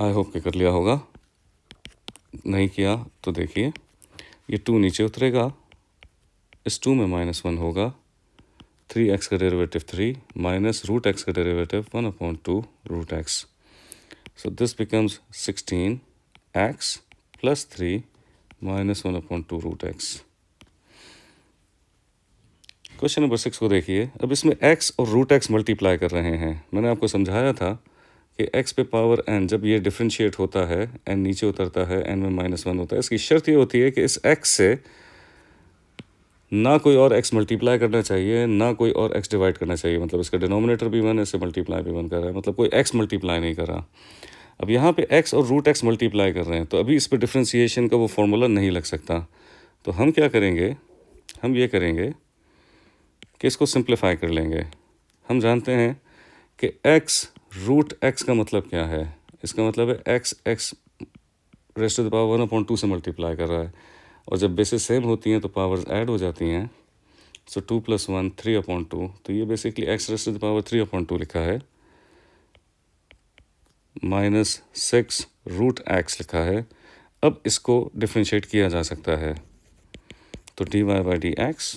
आई होप कि कर लिया होगा, नहीं किया तो देखिए ये 2 नीचे उतरेगा, इस 2 में -1 होगा, 3x का डेरिवेटिव 3 माइनस √x का derivative 1/2 √x। So this becomes 16x + 3 - 1/2 √x। Question number 6 को देखिए। अब इसमें x और √x मल्टीप्लाई कर रहे हैं। मैंने आपको समझाया था कि x पे पावर n जब ये डिफ्रेंशिएट होता है, n नीचे उतरता है, n में -1 होता है, इसकी शर्त ये होती है कि इस x से ना कोई और x मल्टीप्लाई करना चाहिए, ना कोई और x डिवाइड करना चाहिए। मतलब इसका डिनोमिनेटर भी 1 है, इससे मल्टीप्लाई भी 1 कर रहा है, मतलब कोई x मल्टीप्लाई नहीं कर रहा। अब यहाँ पे x और √x मल्टीप्लाई कर रहे हैं, तो अभी इस पर डिफ्रेंसिएशन का वो फॉर्मूला नहीं लग सकता। तो हम क्या करेंगे, हम ये करेंगे कि इसको सिंप्लीफाई कर लेंगे। हम जानते हैं कि x √x का मतलब क्या है। इसका मतलब है x raise to the power 1/2 से मल्टीप्लाई कर रहा है, और जब बेसिस सेम होती हैं तो पावर्स ऐड हो जाती हैं। सो 2 + 1 3/2, तो ये basically x raise to the power 3/2 लिखा है, -6 √x लिखा है। अब इसको डिफ्रेंशिएट किया जा सकता है, तो dy/dx,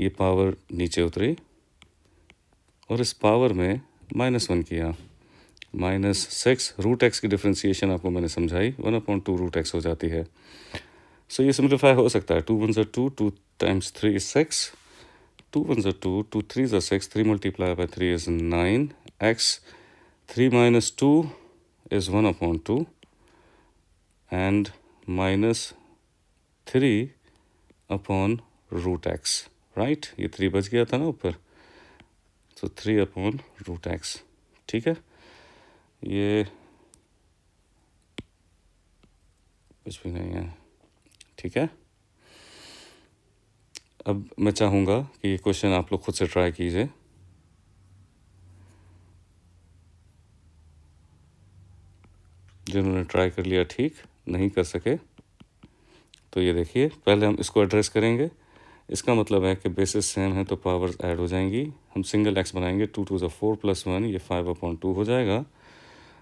ये पावर नीचे उतरी और इस पावर में -1 किया, -6 √x की डिफ्रेंसिएशन आपको मैंने समझाई, 1/2 √x हो जाती है। सो ये सिंप्लीफाई हो सकता है, 2 × 1 = 2, 2 × 3 is 6, 2 × 1 = 2, 2 × 3 is 6, 3 × 3 is 9, x 3 - 2 is 1/2 and -3/√x, right. ये 3 बच गया था ना ऊपर, तो 3/√x, ठीक है। ये कुछ भी नहीं है, ठीक है। अब मैं चाहूँगा कि ये क्वेश्चन आप लोग खुद से ट्राई कीजिए। जिन्होंने ट्राई कर लिया ठीक, नहीं कर सके तो ये देखिए, पहले हम इसको एड्रेस करेंगे। इसका मतलब है कि बेसिस सेम है तो पावर्स ऐड हो जाएंगी। हम सिंगल x बनाएंगे, 2 × 2 = 4 + 1, ये 5/2 हो जाएगा।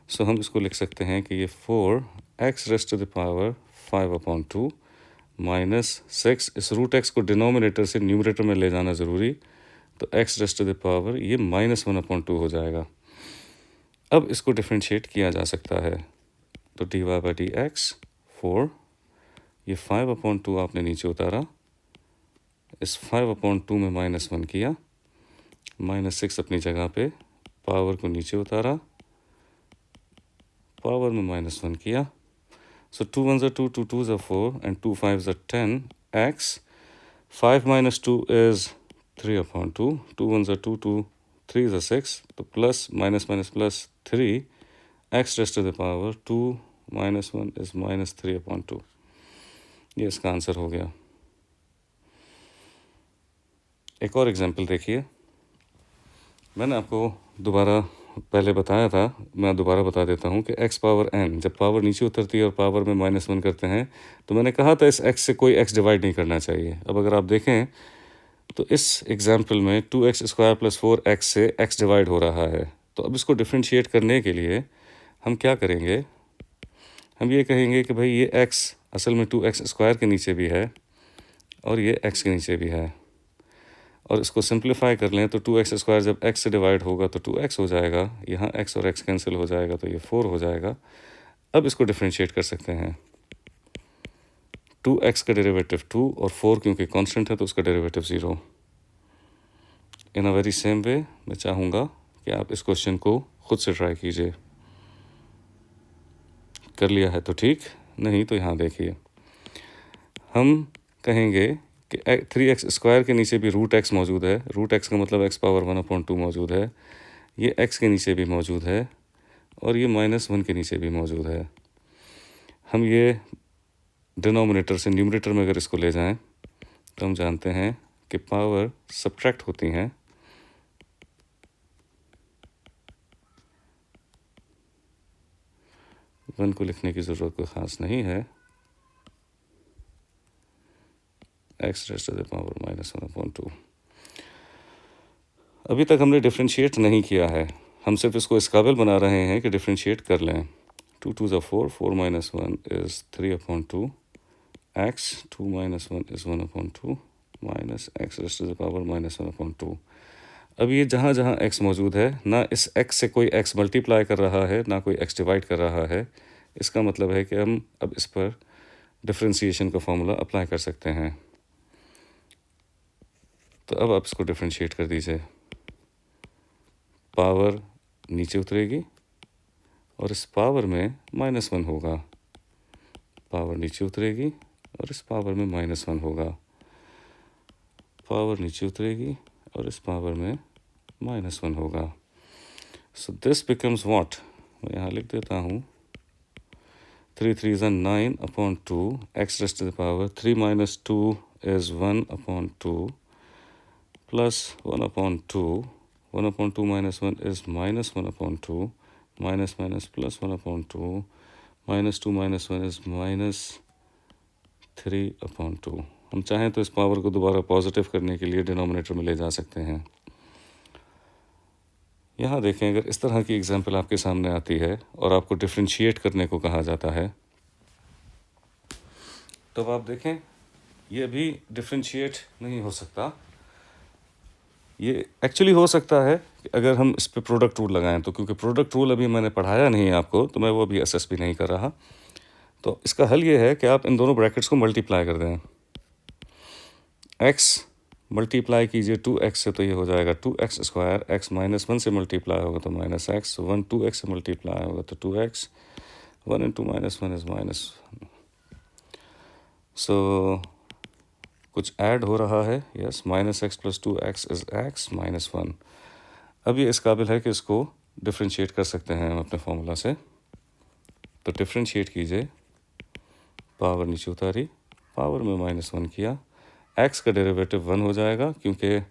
सो हम इसको लिख सकते हैं कि ये 4x raise to the power 5/2 -6, इस √x को डिनोमिनेटर से न्यूमरेटर में ले जाना ज़रूरी, तो x raise to the power ये -1/2 हो जाएगा। अब इसको डिफ्रेंशिएट किया जा सकता है, तो dy/dx 4, ये 5/2 आपने नीचे उतारा, इस 5/2 में -1 किया, -6 अपनी जगह पे, पावर को नीचे उतारा, पावर में -1 किया। सो 2 × 1 = 2, 2 × 2 = 4 and 2 × 5 = 10, x 5 - 2 is 3/2, 2 × 1 = 2, 2 × 3 = 6, तो plus -, +3, x raise to the power 2 - 1 is -3/2। ये इसका आंसर हो गया। एक और एग्जांपल देखिए। मैंने आपको दोबारा पहले बताया था, मैं दोबारा बता देता हूँ कि x पावर n जब पावर नीचे उतरती है और पावर में -1 करते हैं, तो मैंने कहा था इस x से कोई x डिवाइड नहीं करना चाहिए। अब अगर आप देखें तो इस एग्जांपल में 2x² + 4x से x डिवाइड हो रहा है। तो अब इसको डिफ्रेंशिएट करने के लिए हम क्या करेंगे, हम ये कहेंगे कि भाई ये x असल में 2x² के नीचे भी है और ये x के नीचे भी है, और इसको सिंप्लीफाई कर लें तो 2x² जब x से डिवाइड होगा तो 2x हो जाएगा, यहाँ x और x कैंसिल हो जाएगा तो ये 4 हो जाएगा। अब इसको डिफ्रेंशिएट कर सकते हैं, 2x का डेरिवेटिव 2 और 4 क्योंकि कांस्टेंट है तो उसका derivative 0। In a very same way मैं चाहूँगा कि आप इस क्वेश्चन को खुद से ट्राई कीजिए। कर लिया है तो ठीक, नहीं तो यहाँ देखिए, हम कहेंगे कि 3x² के नीचे भी रूट एक्स मौजूद है। रूट एक्स का मतलब x⁻1/2 मौजूद है। ये x के नीचे भी मौजूद है और ये -1 के नीचे भी मौजूद है। हम ये डिनोमिनेटर से न्यूमरेटर में अगर इसको ले जाएं तो हम जानते हैं कि पावर सब्ट्रैक्ट होती हैं। वन को लिखने की ज़रूरत कोई ख़ास नहीं है। x⁻⁻1/2। अभी तक हमने डिफ्रेंशिएट नहीं किया है, हम सिर्फ इसको इस काबिल बना रहे हैं कि डिफ्रेंशिएट कर लें। 2 2 ज़ा 4, 4 - 1 is 3/2, x 2 - 1 is 1/2 minus x⁻⁻1/2। अब ये जहाँ जहाँ x मौजूद है, ना इस x से कोई x मल्टीप्लाई कर रहा है, ना कोई x डिवाइड कर रहा है। इसका मतलब है कि हम अब इस पर डिफ्रेंशिएशन का फॉर्मूला अप्लाई कर सकते हैं। तो अब आप इसको डिफ्रेंशिएट कर दीजिए। पावर नीचे उतरेगी और इस पावर में -1 होगा। पावर नीचे उतरेगी और इस पावर में -1 होगा। पावर नीचे उतरेगी और इस पावर में -1 होगा। सो दिस बिकम्स व्हाट, मैं यहाँ लिख देता हूँ, 3 3 ज़ा 9/2, x⁻³ 3 - 2 is 1/2 plus 1/2, 1/2 - 1 is -1/2, minus minus plus 1/2, -2 - 1 is -3/2। हम चाहें तो इस पावर को दोबारा पॉजिटिव करने के लिए डिनोमिनेटर में ले जा सकते हैं। यहाँ देखें, अगर इस तरह की एग्जाम्पल आपके सामने आती है और आपको डिफ्रेंशिएट करने को कहा जाता है, तो अब आप देखें ये भी डिफ्रेंशिएट नहीं हो सकता। ये एक्चुअली हो सकता है कि अगर हम इस पे प्रोडक्ट रूल लगाएं, तो क्योंकि प्रोडक्ट रूल अभी मैंने पढ़ाया नहीं है आपको, तो मैं वो अभी असेस भी नहीं कर रहा। तो इसका हल ये है कि आप इन दोनों ब्रैकेट्स को मल्टीप्लाई कर दें। x मल्टीप्लाई कीजिए 2x से, तो ये हो जाएगा 2x²। x -1 से मल्टीप्लाई होगा तो -x, 1 2x से मल्टीप्लाई होगा तो 2x, 1 × -1 इज़ -1। सो कुछ ऐड हो रहा है, yes, -x + 2x is x -1। अब ये इस काबिल है कि इसको डिफ्रेंशिएट कर सकते हैं हम अपने फॉर्मूला से। तो डिफ्रेंशिएट कीजिए, पावर नीचे उतारी, पावर में -1 किया, x का डेरिवेटिव 1 हो जाएगा, क्योंकि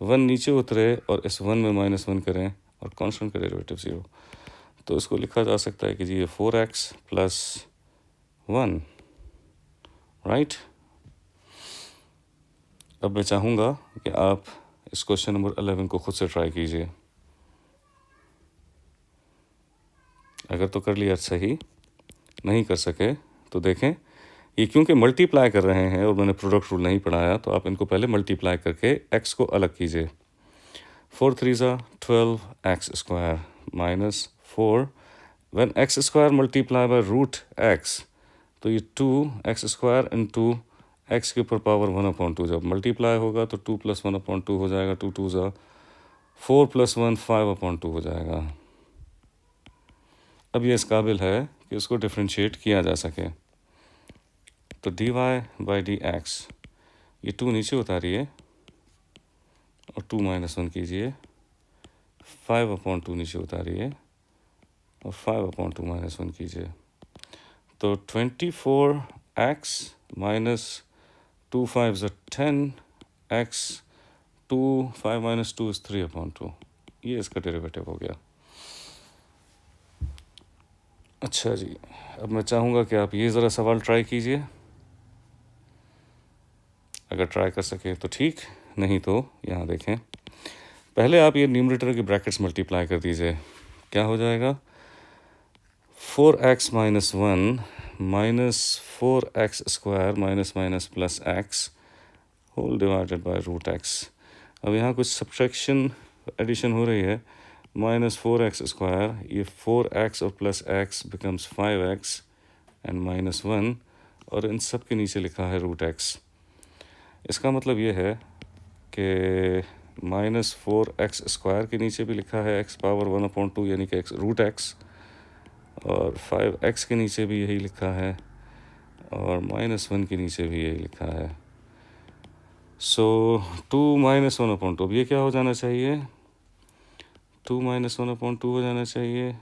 1 नीचे उतरे और इस 1 में -1 करें और कांस्टेंट का डेरिवेटिव 0। तो इसको लिखा जा सकता है कि जी ये 4x + 1, राइट। अब मैं चाहूँगा कि आप इस क्वेश्चन नंबर 11 को खुद से ट्राई कीजिए। अगर तो कर लिया सही, नहीं कर सके तो देखें, ये क्योंकि मल्टीप्लाई कर रहे हैं और मैंने प्रोडक्ट रूल नहीं पढ़ाया, तो आप इनको पहले मल्टीप्लाई करके x को अलग कीजिए। 4 3 ज़ा 12 x² -4, when x² multiply by √x, तो ये 2x² इंटू x के ऊपर पावर 1/2 जब मल्टीप्लाई होगा तो 2 + 1/2 हो जाएगा, 2 2 ज़ा 4 + 1 5/2 हो जाएगा। अब ये इस काबिल है कि उसको डिफ्रेंशिएट किया जा सके। तो dy/dx, ये 2 नीचे उतारिए और 2 - 1 कीजिए, 5/2 नीचे उतारिए और 5/2 - 1 कीजिए। तो 24x - 2 5 ज़ा 10x, 2 5 - 2 इज़ 3/2। ये इसका डेरिवेटिव हो गया। अच्छा जी, अब मैं चाहूँगा कि आप ये ज़रा सवाल ट्राई कीजिए। अगर ट्राई कर सके तो ठीक, नहीं तो यहाँ देखें, पहले आप ये न्यूमरेटर के ब्रैकेट्स मल्टीप्लाई कर दीजिए। क्या हो जाएगा? 4x - 1 -4x² plus x whole divided by √x। अब यहाँ कुछ सब्ट्रैक्शन एडिशन हो रही है। -4x², ये 4x और plus x becomes 5x and -1, और इन सब के नीचे लिखा है √x। इसका मतलब ये है कि -4x² के नीचे भी लिखा है x⁻1/2 यानी कि x√x, और 5x के नीचे भी यही लिखा है, और -1 के नीचे भी यही लिखा है। सो 2 -1/2, अब ये क्या हो जाना चाहिए? 2 -1/2 हो जाना चाहिए,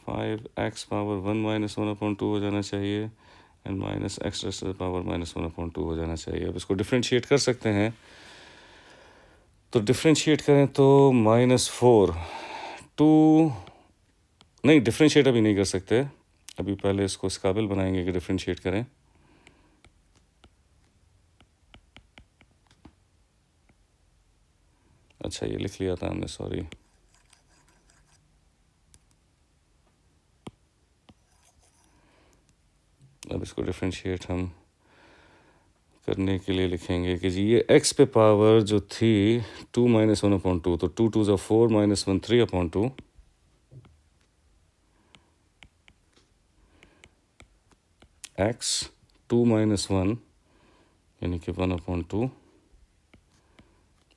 5x⁻1 -1/2 हो जाना चाहिए, एंड -x⁻1 हो जाना चाहिए। अब इसको डिफ्रेंशिएट कर सकते हैं, तो डिफ्रेंशिएट करें तो -4 2 नहीं, डिफ्रेंशिएट अभी नहीं कर सकते, अभी पहले इसको इस काबिल बनाएंगे कि डिफ्रेंशिएट करें। अच्छा, ये लिख लिया था हमने, सॉरी। अब इसको डिफ्रेंशिएट हम करने के लिए लिखेंगे कि जी ये x पे पावर जो थी 2 - 1/2, तो 2 2 4 -1 3/2, x 2 - 1 यानी कि 1/2,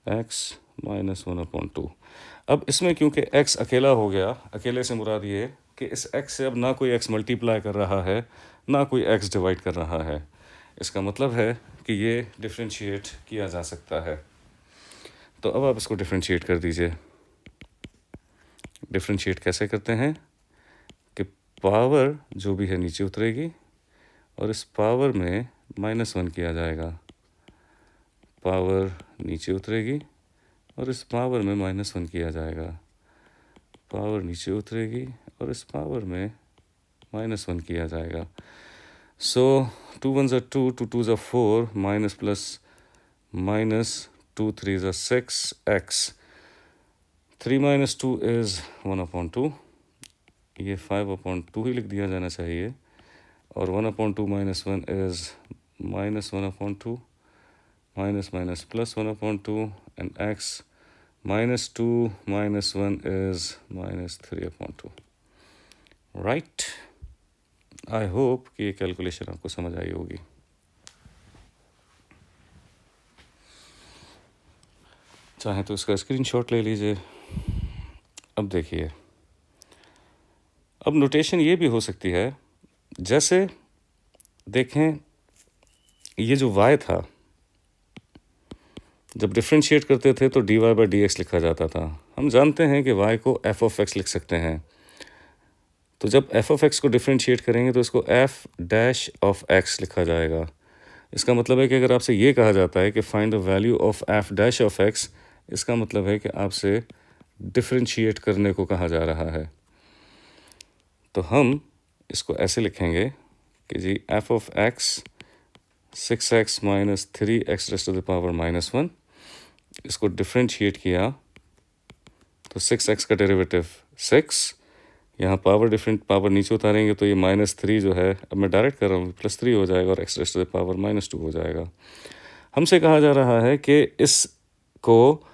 x -1/2। अब इसमें क्योंकि x अकेला हो गया, अकेले से मुराद ये कि इस x से अब ना कोई x मल्टीप्लाई कर रहा है, ना कोई x डिवाइड कर रहा है। इसका मतलब है कि ये डिफ्रेंशिएट किया जा सकता है। तो अब आप इसको डिफ्रेंशिएट कर दीजिए। डिफ्रेंशिएट कैसे करते हैं कि पावर जो भी है नीचे उतरेगी और इस पावर में -1 किया जाएगा, पावर नीचे उतरेगी और इस पावर में -1 किया जाएगा, पावर नीचे उतरेगी और इस पावर में -1 किया जाएगा। सो 2 1 2, 2 2 4, minus plus minus 2 3 6, x 3 - 2 is 1/2, ये 5/2 ही लिख दिया जाना चाहिए, और 1/2 - 1 is -1/2, minus minus plus 1/2, and x -2 - 1 is -3/2। Right, I hope कि ये कैलकुलेशन आपको समझ आई होगी। चाहे तो इसका स्क्रीनशॉट ले लीजिए। अब देखिए, अब नोटेशन ये भी हो सकती है, जैसे देखें ये जो y था, जब डिफ्रेंशिएट करते थे तो dy/dx लिखा जाता था। हम जानते हैं कि y को f(x) लिख सकते हैं, तो जब f(x) को डिफ्रेंशिएट करेंगे तो इसको f'(x) लिखा जाएगा। इसका मतलब है कि अगर आपसे ये कहा जाता है कि find the value of f'(x), इसका मतलब है कि आपसे डिफ्रेंशिएट करने को कहा जा रहा है। तो हम इसको ऐसे लिखेंगे कि जी f(x) 6x - 3x⁻⁻1, इसको डिफ्रेंशिएट किया तो 6x का डेरिवेटिव 6, यहाँ पावर नीचे उतारेंगे तो ये -3 जो है, अब मैं डायरेक्ट कर रहा हूँ, +3 हो जाएगा और x⁻⁻2 हो जाएगा। हमसे कहा जा रहा है कि इसको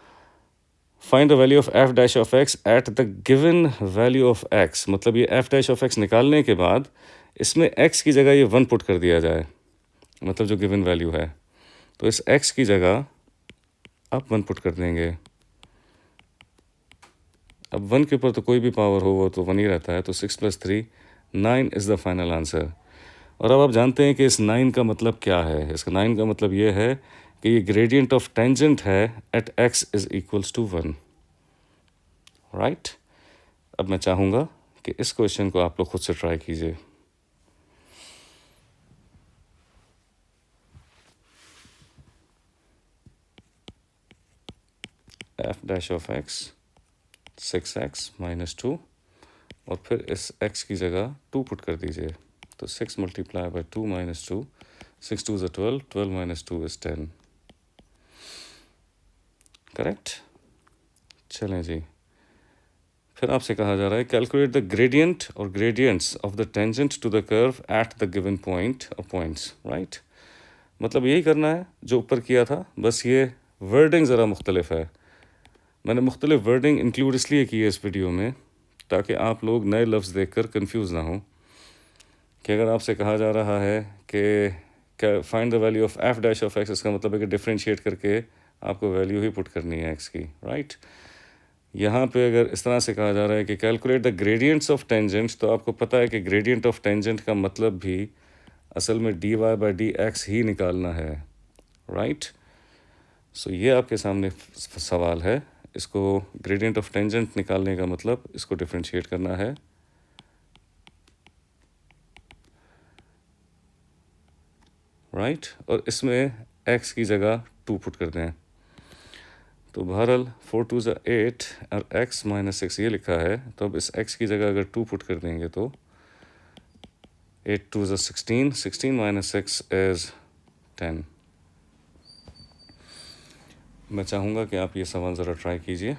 find the value of f'(x) eight the given value of x, मतलब ये f'(x) निकालने के बाद इसमें x की जगह ये 1 पुट कर दिया जाए, मतलब जो गिवन वैल्यू है, तो इस x की जगह आप 1 पुट कर देंगे। अब 1 के ऊपर तो कोई भी पावर हो वो तो 1 ही रहता है, तो 6 + 3 9 इज़ द फाइनल आंसर। और अब आप जानते हैं कि इस 9 का मतलब क्या है। इसका 9 का मतलब ये है कि ये ग्रेडियंट ऑफ टेंजेंट है at x is equals to 1। Right, अब मैं चाहूँगा कि इस क्वेश्चन को आप लोग खुद से ट्राई कीजिए। f'(x) 6x - 2, और फिर इस x की जगह 2 पुट कर दीजिए, तो 6 × 2 - 2, 6 2 12, 12 - 2 इज़ 10। करेक्ट। चलें जी, फिर आपसे कहा जा रहा है कैलकुलेट द ग्रेडियंट और gradients of the tangent to the curve at the given point और पॉइंट्स। राइट, मतलब यही करना है जो ऊपर किया था, बस ये वर्डिंग ज़रा मुख्तलिफ है। मैंने मुख्तलिफ वर्डिंग इंक्लूड इसलिए की है इस वीडियो में ताकि आप लोग नए लफ्ज़ देखकर कंफ्यूज ना हो, कि अगर आपसे कहा जा रहा है कि find the value of f'(x), इसका मतलब है कि डिफ्रेंशिएट करके आपको वैल्यू ही पुट करनी है x की, राइट। यहाँ पे अगर इस तरह से कहा जा रहा है कि calculate the gradients of tangents, तो आपको पता है कि ग्रेडियंट ऑफ टेंजेंट का मतलब भी असल में dy/dx ही निकालना है, राइट। सो ये आपके सामने सवाल है। इसको ग्रेडियंट ऑफ टेंजेंट निकालने का मतलब इसको डिफरेंशिएट करना है, राइट। और इसमें x की जगह 2 पुट कर दें। तो बहरहाल 4 2 ज़ा 8 और x माइनस 6 ये लिखा है, तो अब इस x की जगह अगर 2 पुट कर देंगे तो 8 2 ज़ा 16, 16 माइनस 6 इज़ 10। मैं चाहूँगा कि आप ये सवाल ज़रा ट्राई कीजिए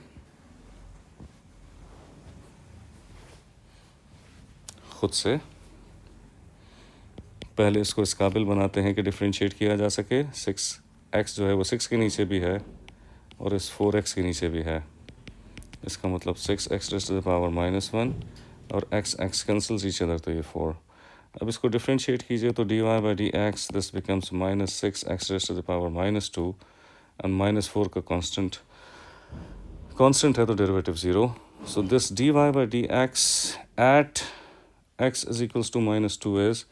खुद से। पहले इसको इस काबिल बनाते हैं कि डिफरेंशिएट किया जा सके। 6x जो है वो 6 के नीचे भी है और इस 4x के नीचे भी है। इसका मतलब 6x raise to the power -1 और x कैंसल्स ईच अदर, तो ये 4। अब इसको डिफरेंशिएट कीजिए तो dy/dx this becomes -6x raise to the power -2 and -4 का कांस्टेंट है तो derivative 0। So this dy/dx at x is equals to -2 is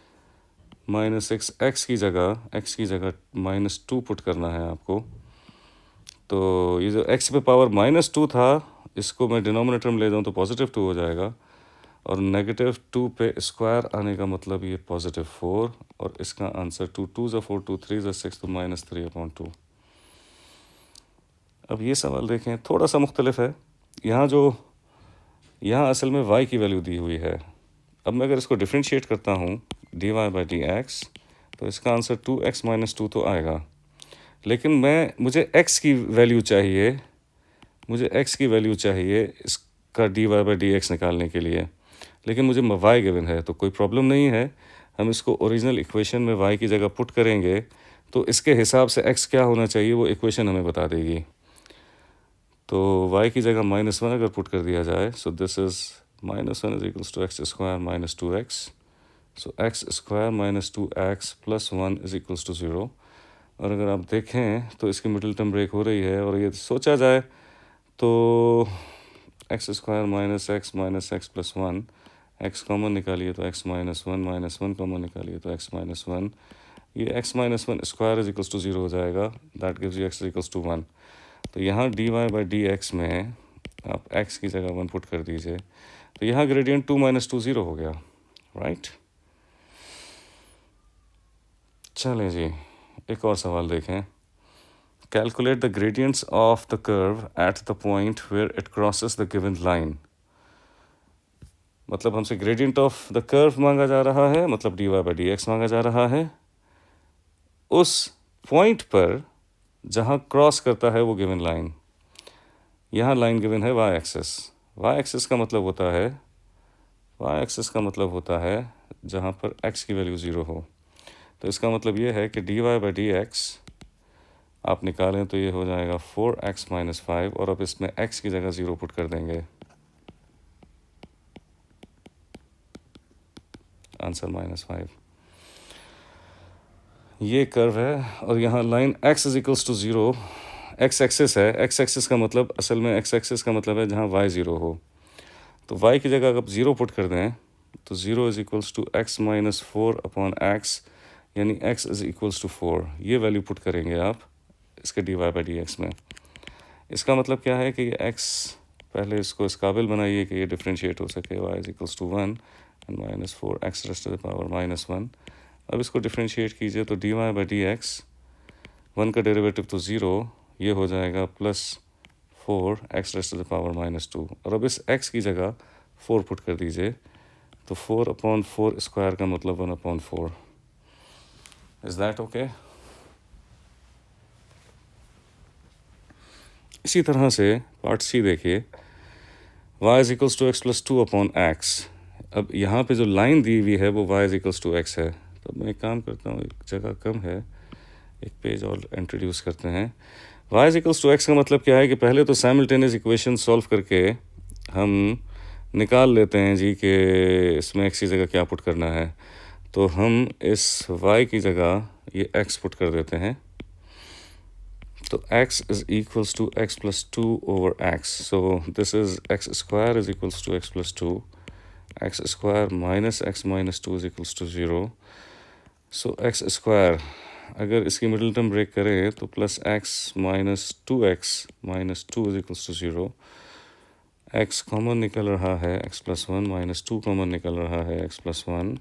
-6। x की जगह -2 पुट करना है आपको। तो ये जो x पे पावर -2 था, इसको मैं डिनोमिनेटर में ले जाऊँ तो +2 हो जाएगा, और -2 पे स्क्वायर आने का मतलब ये +4, और इसका आंसर 2 2 ज़ा 4 2 3 ज़ा 6 तो -3/2। अब ये सवाल देखें, थोड़ा सा मुख्तलिफ है। यहाँ असल में y की वैल्यू दी हुई है। अब मैं अगर इसको डिफरेंशिएट करता हूँ dy/dx, तो इसका आंसर 2x - 2 तो आएगा, लेकिन मुझे x की वैल्यू चाहिए इसका dy/dx निकालने के लिए, लेकिन मुझे y गिवन है, तो कोई प्रॉब्लम नहीं है। हम इसको ओरिजिनल इक्वेशन में y की जगह पुट करेंगे तो इसके हिसाब से x क्या होना चाहिए वो इक्वेशन हमें बता देगी। तो y की जगह -1 अगर पुट कर दिया जाए, so this is -1 is equals to x square -2x, so x square -2x plus 1 is equals to 0। और अगर आप देखें तो इसकी मिडिल टर्म ब्रेक हो रही है, और ये सोचा जाए तो x square -x plus 1, x common निकालिए तो x -1 कॉमन निकालिए तो x -1, ये x -1 square is equals to 0 हो जाएगा, that gives you x is equals to 1। तो यहाँ dy/dx में आप x की जगह 1 पुट कर दीजिए, तो यहाँ ग्रेडियंट 2 - 2 0 हो गया, राइट। चलें जी, एक और सवाल देखें। Calculate the gradients of the curve at the point where it crosses the given line. मतलब हमसे ग्रेडियंट ऑफ द कर्व मांगा जा रहा है, मतलब dy/dx मांगा जा रहा है उस पॉइंट पर जहाँ क्रॉस करता है वो गिवन लाइन। यहाँ लाइन गिवन है y एक्सिस का मतलब होता है जहाँ पर x की वैल्यू 0 हो। तो इसका मतलब ये है कि dy/dx आप निकालें तो ये हो जाएगा 4x - 5, और अब इसमें x की जगह 0 पुट कर देंगे, आंसर -5। ये कर्व है और यहाँ line x is equals to 0, x axis है। x एक्सिस का मतलब असल में x एक्सिस का मतलब है जहाँ y 0 हो। तो y की जगह अगर 0 पुट कर दें तो 0 is equals to x - 4/x, यानी x इज इक्वल्स टू 4। ये वैल्यू पुट करेंगे आप इसके dy/dx में। इसका मतलब क्या है कि ये x, पहले इसको इस काबिल बनाइए कि ये डिफरेंशिएट हो सके, y is equals to 1 and -4x raise to the power -1। अब इसको डिफरेंशिएट कीजिए तो dy/dx 1 का डेरिवेटिव तो 0, ये हो जाएगा +4x raise to the power -2, और अब इस x की जगह 4 पुट कर दीजिए, तो 4/4 स्क्वायर का मतलब 1/4। Is that okay? इसी तरह से पार्ट सी देखिए, y is equals to x plus 2/x। अब यहाँ पे जो लाइन दी हुई है वो y is equals to x है। तो मैं एक काम करता हूँ, एक जगह कम है, एक पेज और इंट्रोड्यूस करते हैं। y is equals to x का मतलब क्या है कि पहले तो साइमल्टेनियस इक्वेशन सॉल्व करके हम निकाल लेते हैं जी कि इसमें x की जगह क्या पुट करना है। तो हम इस y की जगह ये x पुट कर देते हैं, तो x is equals to x plus 2 over x. So this is x square is equals to x plus 2. X square minus x minus 2 is equals to 0. So x square अगर इसकी middle term break करें तो plus x minus 2x minus 2 is equals to 0. x common निकल रहा है x plus 1 minus 2 common निकल रहा है x plus 1.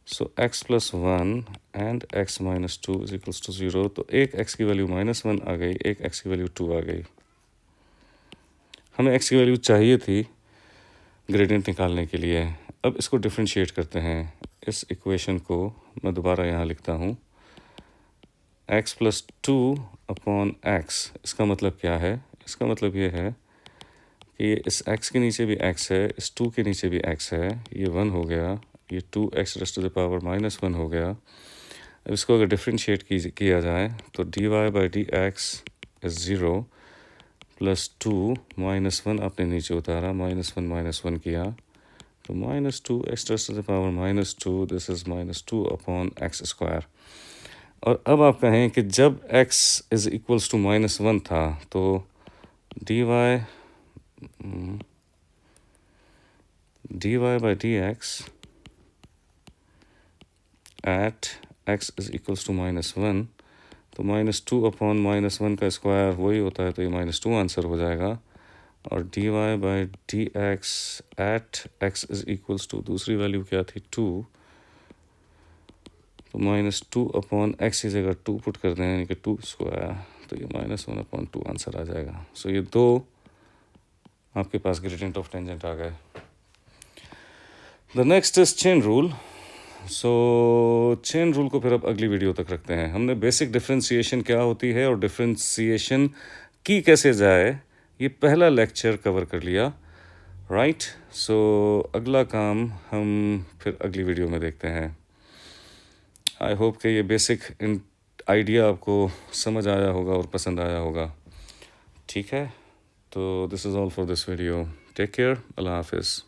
So x plus 1 and x minus 2 is equals to 0. तो एक x की वैल्यू माइनस 1 आ गई, एक x की वैल्यू 2 आ गई. हमें x की वैल्यू चाहिए थी ग्रेडियंट निकालने के लिए. अब इसको डिफ्रेंशिएट करते हैं. इस इक्वेशन को मैं दोबारा यहाँ लिखता हूँ. x plus 2 upon x. इसका मतलब क्या है? इसका मतलब ये है कि इस x के नीचे भी x है, इस 2 के नीचे भी x है. ये 1 हो गया, ये 2x raise to the power minus 1 हो गया. अब इसको अगर डिफ्रेंशिएट किया जाए तो dy by D x is 0 plus 2 minus 1 आपने नीचे उतारा, माइनस 1 किया तो minus 2 x raise to the power minus 2. This is minus 2 upon x square. और अब आप कहें कि जब x is equals to minus 1 था तो dy by D x at x is equals to minus 1. तो माइनस 2 अपॉन माइनस 1 का स्क्वायर वही होता है, तो ये माइनस 2 आंसर हो जाएगा. और dy by D x at x is equals to दूसरी वैल्यू क्या थी 2. तो माइनस 2 अपॉन एक्स की जगह 2 पुट कर दें यानी कि 2 स्क्वायर, तो ये माइनस 1 अपॉन 2 आंसर आ जाएगा. सो ये दो आपके पास ग्रेडियंट ऑफ टेंजेंट आ गए. The next is chain rule. So chain rule को फिर अब अगली वीडियो तक रखते हैं. हमने बेसिक डिफ्रेंसिएशन क्या होती है और डिफ्रेंसिएशन की कैसे जाए ये पहला लेक्चर कवर कर लिया. राइट. सो अगला काम हम फिर अगली वीडियो में देखते हैं. आई होप कि ये बेसिक आइडिया आपको समझ आया होगा और पसंद आया होगा. ठीक है, तो this is all for this video. Take care. अल्लाह हाफिज़.